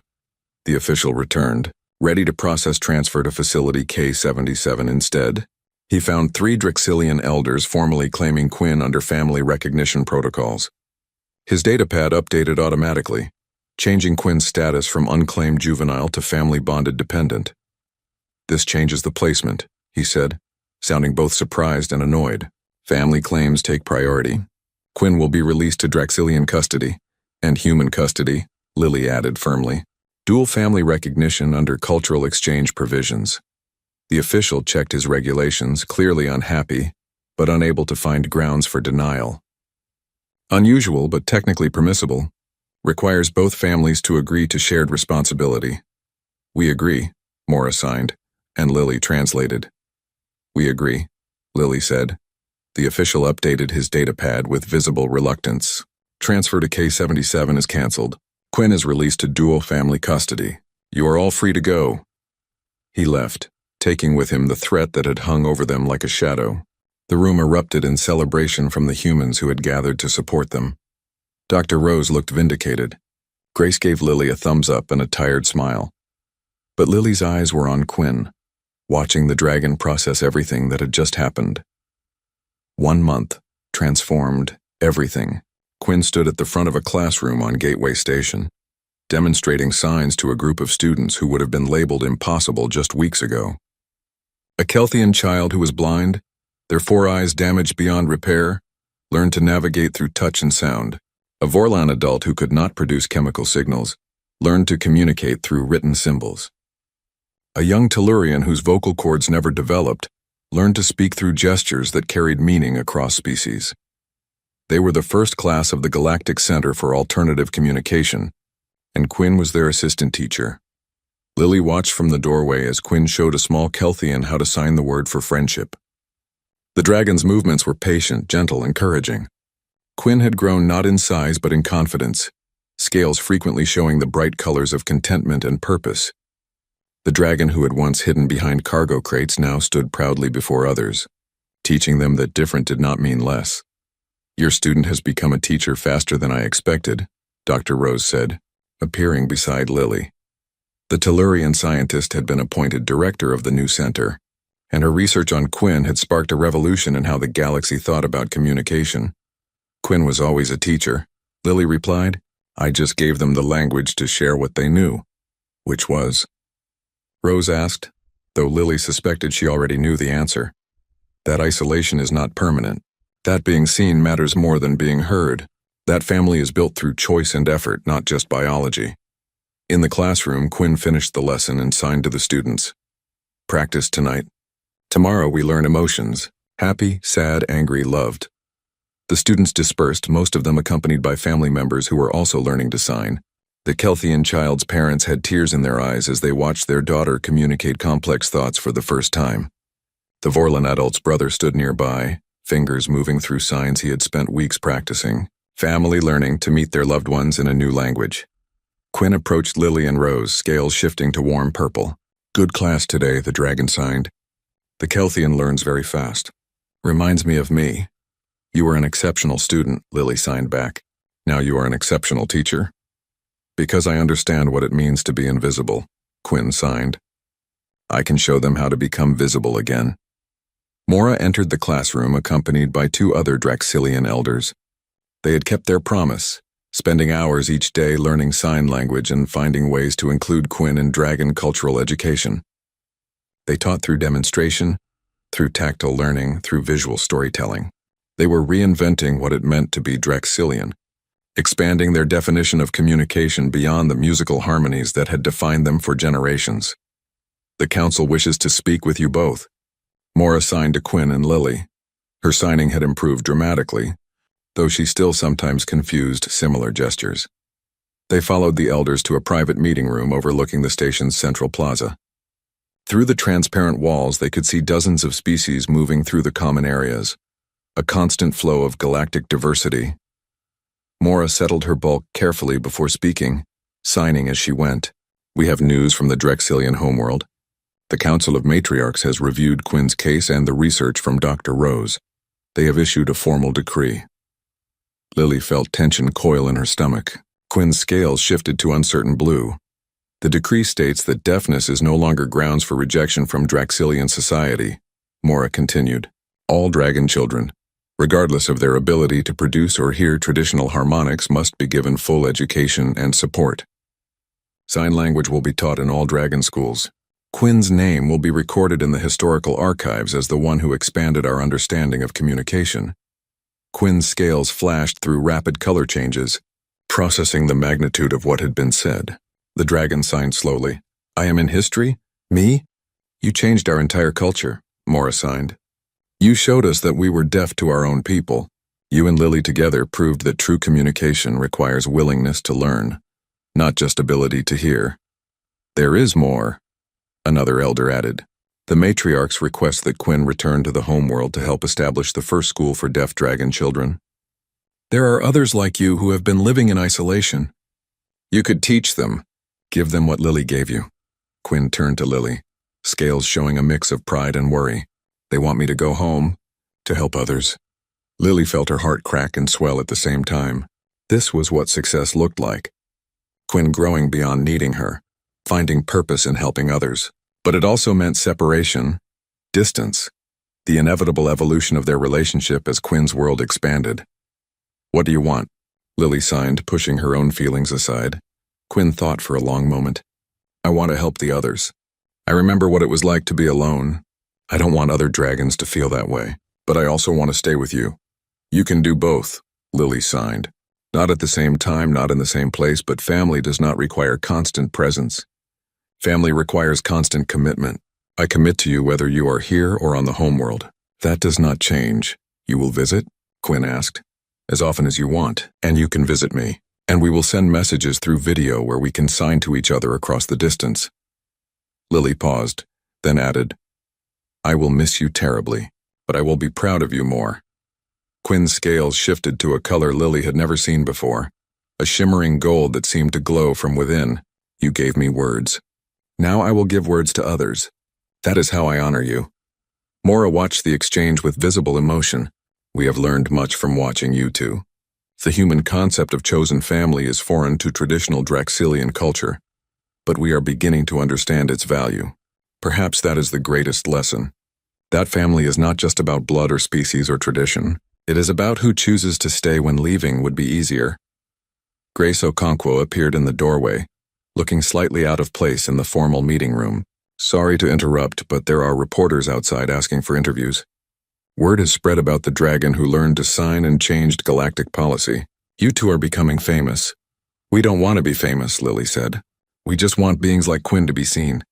The official returned, ready to process transfer to facility K-77 instead. He found 3 Drexilian elders formally claiming Quinn under family recognition protocols. His datapad updated automatically, changing Quinn's status from unclaimed juvenile to family-bonded dependent. This changes the placement, he said, sounding both surprised and annoyed. Family claims take priority. Quinn will be released to Drexilian custody, and human custody, Lily added firmly. Dual family recognition under cultural exchange provisions. The official checked his regulations, clearly unhappy, but unable to find grounds for denial. Unusual but technically permissible, requires both families to agree to shared responsibility. We agree, Mora signed, and Lily translated. We agree, Lily said. The official updated his datapad with visible reluctance. Transfer to K-77 is cancelled. Quinn is released to dual family custody. You are all free to go. He left, taking with him the threat that had hung over them like a shadow. The room erupted in celebration from the humans who had gathered to support them. Dr. Rose looked vindicated. Grace gave Lily a thumbs up and a tired smile. But Lily's eyes were on Quinn, watching the dragon process everything that had just happened. 1 month, transformed, everything. Quinn stood at the front of a classroom on Gateway Station, demonstrating signs to a group of students who would have been labeled impossible just weeks ago. A Kelthian child who was blind, their 4 eyes damaged beyond repair, learned to navigate through touch and sound. A Vorlan adult who could not produce chemical signals, learned to communicate through written symbols. A young Tellurian whose vocal cords never developed, learned to speak through gestures that carried meaning across species. They were the first class of the Galactic Center for Alternative Communication, and Quinn was their assistant teacher. Lily watched from the doorway as Quinn showed a small Kelthian how to sign the word for friendship. The dragon's movements were patient, gentle, encouraging. Quinn had grown not in size but in confidence, scales frequently showing the bright colors of contentment and purpose. The dragon who had once hidden behind cargo crates now stood proudly before others, teaching them that different did not mean less. Your student has become a teacher faster than I expected, Dr. Rose said, appearing beside Lily. The Tellurian scientist had been appointed director of the new center, and her research on Quinn had sparked a revolution in how the galaxy thought about communication. Quinn was always a teacher, Lily replied. I just gave them the language to share what they knew. Which was? Rose asked, though Lily suspected she already knew the answer. That isolation is not permanent. That being seen matters more than being heard. That family is built through choice and effort, not just biology. In the classroom, Quinn finished the lesson and signed to the students. Practice tonight. Tomorrow we learn emotions: happy, sad, angry, loved. The students dispersed, most of them accompanied by family members who were also learning to sign. The Kelthian child's parents had tears in their eyes as they watched their daughter communicate complex thoughts for the first time. The Vorlon adult's brother stood nearby, fingers moving through signs he had spent weeks practicing, family learning to meet their loved ones in a new language. Quinn approached Lily and Rose, scales shifting to warm purple. Good class today, the dragon signed. The Kelthian learns very fast. Reminds me of me. You were an exceptional student, Lily signed back. Now you are an exceptional teacher. Because I understand what it means to be invisible, Quinn signed. I can show them how to become visible again. Mora entered the classroom accompanied by 2 other Draxilian elders. They had kept their promise, spending hours each day learning sign language and finding ways to include Quinn in dragon cultural education. They taught through demonstration, through tactile learning, through visual storytelling. They were reinventing what it meant to be Draxilian, expanding their definition of communication beyond the musical harmonies that had defined them for generations. The council wishes to speak with you both. Mora signed to Quinn and Lily. Her signing had improved dramatically, though she still sometimes confused similar gestures. They followed the elders to a private meeting room overlooking the station's central plaza. Through the transparent walls, they could see dozens of species moving through the common areas, a constant flow of galactic diversity. Mora settled her bulk carefully before speaking, signing as she went. We have news from the Draxilian homeworld. The Council of Matriarchs has reviewed Quinn's case and the research from Dr. Rose. They have issued a formal decree. Lily felt tension coil in her stomach. Quinn's scales shifted to uncertain blue. The decree states that deafness is no longer grounds for rejection from Draxilian society, Mora continued. All dragon children, regardless of their ability to produce or hear traditional harmonics, must be given full education and support. Sign language will be taught in all dragon schools. Quinn's name will be recorded in the historical archives as the one who expanded our understanding of communication. Quinn's scales flashed through rapid color changes, processing the magnitude of what had been said. The dragon signed slowly. I am in history? Me? You changed our entire culture, Mora signed. You showed us that we were deaf to our own people. You and Lily together proved that true communication requires willingness to learn, not just ability to hear. There is more, another elder added. The matriarchs request that Quinn return to the homeworld to help establish the first school for deaf dragon children. There are others like you who have been living in isolation. You could teach them. Give them what Lily gave you. Quinn turned to Lily, scales showing a mix of pride and worry. They want me to go home, to help others. Lily felt her heart crack and swell at the same time. This was what success looked like. Quinn growing beyond needing her, finding purpose in helping others. But it also meant separation, distance, the inevitable evolution of their relationship as Quinn's world expanded. What do you want? Lily signed, pushing her own feelings aside. Quinn thought for a long moment. I want to help the others. I remember what it was like to be alone. I don't want other dragons to feel that way, but I also want to stay with you. You can do both, Lily signed. Not at the same time, not in the same place, but family does not require constant presence. Family requires constant commitment. I commit to you whether you are here or on the homeworld. That does not change. You will visit? Quinn asked. As often as you want, and you can visit me. And we will send messages through video where we can sign to each other across the distance. Lily paused, then added, I will miss you terribly, but I will be proud of you more. Quinn's scales shifted to a color Lily had never seen before, a shimmering gold that seemed to glow from within. You gave me words. Now I will give words to others. That is how I honor you. Mora watched the exchange with visible emotion. We have learned much from watching you two. The human concept of chosen family is foreign to traditional Draxilian culture, but we are beginning to understand its value. Perhaps that is the greatest lesson. That family is not just about blood or species or tradition. It is about who chooses to stay when leaving would be easier. Grace Okonkwo appeared in the doorway, looking slightly out of place in the formal meeting room. Sorry to interrupt, but there are reporters outside asking for interviews. Word has spread about the dragon who learned to sign and changed galactic policy. You two are becoming famous. We don't want to be famous, Lily said. We just want beings like Quinn to be seen.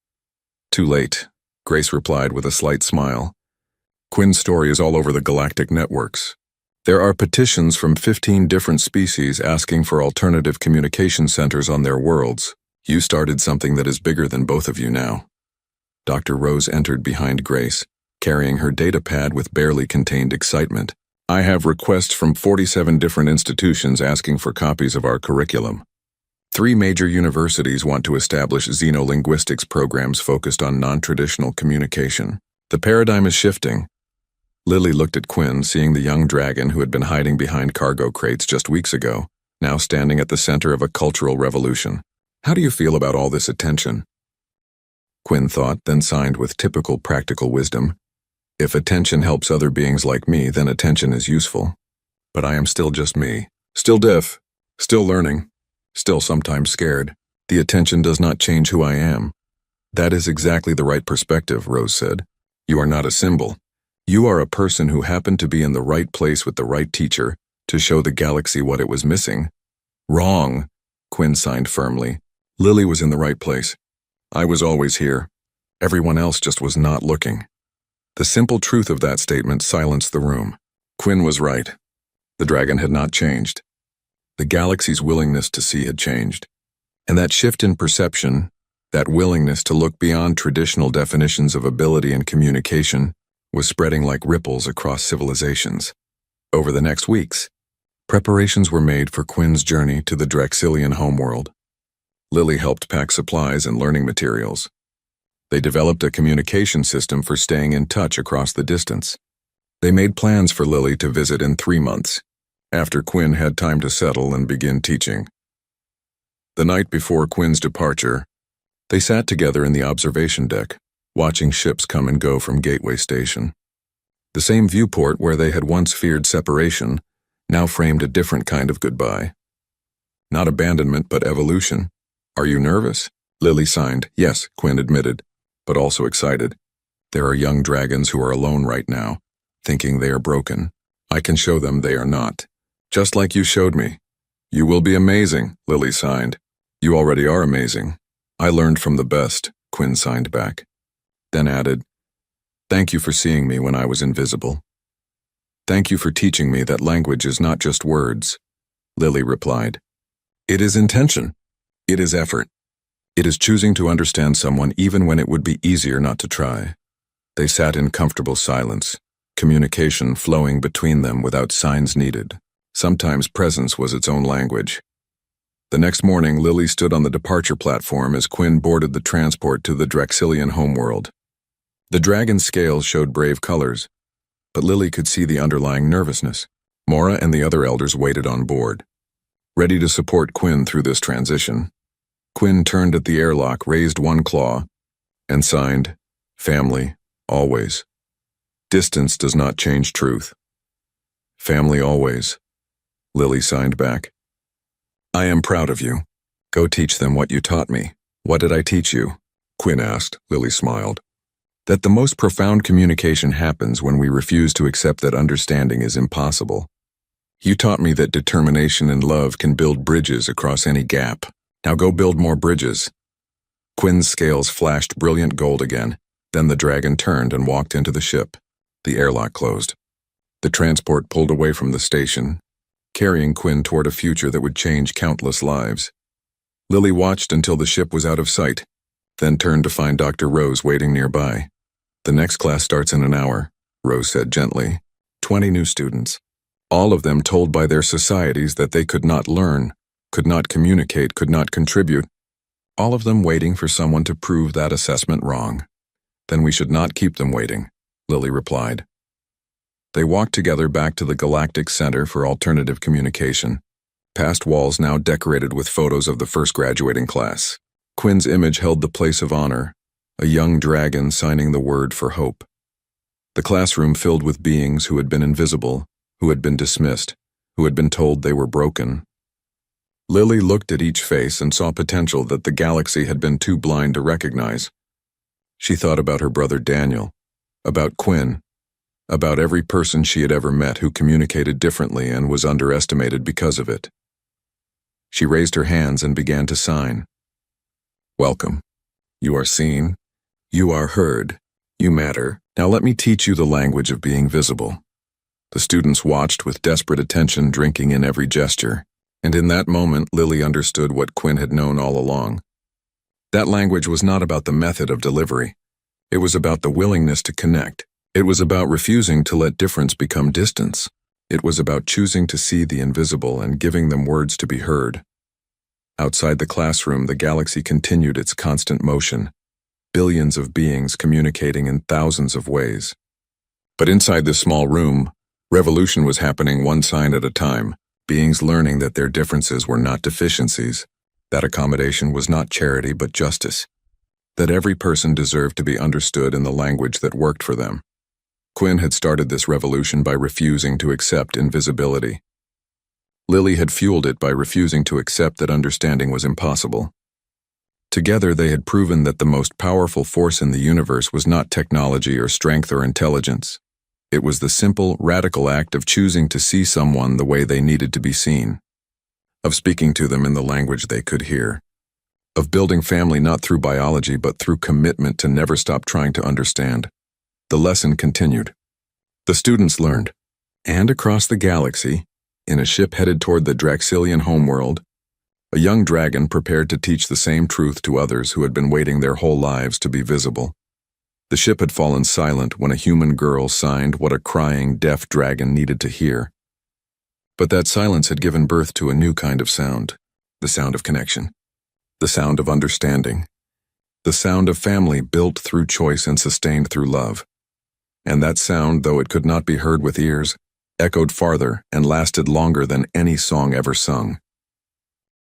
Too late, Grace replied with a slight smile. Quinn's story is all over the galactic networks. There are petitions from 15 different species asking for alternative communication centers on their worlds. You started something that is bigger than both of you now. Dr. Rose entered behind Grace, carrying her datapad with barely contained excitement. I have requests from 47 different institutions asking for copies of our curriculum. 3 major universities want to establish xenolinguistics programs focused on non-traditional communication. The paradigm is shifting. Lily looked at Quinn, seeing the young dragon who had been hiding behind cargo crates just weeks ago, now standing at the center of a cultural revolution. How do you feel about all this attention? Quinn thought, then signed with typical practical wisdom. If attention helps other beings like me, then attention is useful. But I am still just me. Still deaf. Still learning. Still sometimes scared. The attention does not change who I am. That is exactly the right perspective, Rose said. You are not a symbol. You are a person who happened to be in the right place with the right teacher to show the galaxy what it was missing. Wrong, Quinn signed firmly. Lily was in the right place. I was always here. Everyone else just was not looking. The simple truth of that statement silenced the room. Quinn was right. The dragon had not changed. The galaxy's willingness to see had changed. And that shift in perception, that willingness to look beyond traditional definitions of ability and communication, was spreading like ripples across civilizations. Over the next weeks, preparations were made for Quinn's journey to the Draxilian homeworld. Lily helped pack supplies and learning materials. They developed a communication system for staying in touch across the distance. They made plans for Lily to visit in 3 months, after Quinn had time to settle and begin teaching. The night before Quinn's departure, they sat together in the observation deck, watching ships come and go from Gateway Station. The same viewport where they had once feared separation now framed a different kind of goodbye. Not abandonment, but evolution. Are you nervous? Lily signed. Yes, Quinn admitted, but also excited. There are young dragons who are alone right now, thinking they are broken. I can show them they are not. Just like you showed me. You will be amazing, Lily signed. You already are amazing. I learned from the best, Quinn signed back. Then added, thank you for seeing me when I was invisible. Thank you for teaching me that language is not just words, Lily replied. It is intention. It is effort. It is choosing to understand someone even when it would be easier not to try. They sat in comfortable silence, communication flowing between them without signs needed. Sometimes presence was its own language. The next morning, Lily stood on the departure platform as Quinn boarded the transport to the Draxilian homeworld. The dragon's scales showed brave colors, but Lily could see the underlying nervousness. Mora and the other elders waited on board, ready to support Quinn through this transition. Quinn turned at the airlock, raised one claw, and signed, family, always. Distance does not change truth. Family always. Lily signed back. I am proud of you. Go teach them what you taught me. What did I teach you? Quinn asked. Lily smiled. That the most profound communication happens when we refuse to accept that understanding is impossible. You taught me that determination and love can build bridges across any gap. Now go build more bridges. Quinn's scales flashed brilliant gold again. Then the dragon turned and walked into the ship. The airlock closed. The transport pulled away from the station, carrying Quinn toward a future that would change countless lives. Lily watched until the ship was out of sight, then turned to find Dr. Rose waiting nearby. The next class starts in an hour, Rose said gently. 20 new students. All of them told by their societies that they could not learn, could not communicate, could not contribute. All of them waiting for someone to prove that assessment wrong. Then we should not keep them waiting, Lily replied. They walked together back to the Galactic Center for Alternative Communication, past walls now decorated with photos of the first graduating class. Quinn's image held the place of honor, a young dragon signing the word for hope. The classroom filled with beings who had been invisible, who had been dismissed, who had been told they were broken. Lily looked at each face and saw potential that the galaxy had been too blind to recognize. She thought about her brother Daniel, about Quinn, about every person she had ever met who communicated differently and was underestimated because of it. She raised her hands and began to sign. Welcome. You are seen. You are heard. You matter. Now let me teach you the language of being visible. The students watched with desperate attention, drinking in every gesture, and in that moment Lily understood what Quinn had known all along. That language was not about the method of delivery. It was about the willingness to connect. It was about refusing to let difference become distance. It was about choosing to see the invisible and giving them words to be heard. Outside the classroom, the galaxy continued its constant motion, billions of beings communicating in thousands of ways. But inside this small room, revolution was happening one sign at a time, beings learning that their differences were not deficiencies, that accommodation was not charity but justice, that every person deserved to be understood in the language that worked for them. Quinn had started this revolution by refusing to accept invisibility. Lily had fueled it by refusing to accept that understanding was impossible. Together they had proven that the most powerful force in the universe was not technology or strength or intelligence. It was the simple, radical act of choosing to see someone the way they needed to be seen, of speaking to them in the language they could hear, of building family not through biology but through commitment to never stop trying to understand. The lesson continued. The students learned, and across the galaxy, in a ship headed toward the Draxilian homeworld, a young dragon prepared to teach the same truth to others who had been waiting their whole lives to be visible. The ship had fallen silent when a human girl signed what a crying, deaf dragon needed to hear. But that silence had given birth to a new kind of sound, the sound of connection, the sound of understanding, the sound of family built through choice and sustained through love. And that sound, though it could not be heard with ears, echoed farther and lasted longer than any song ever sung.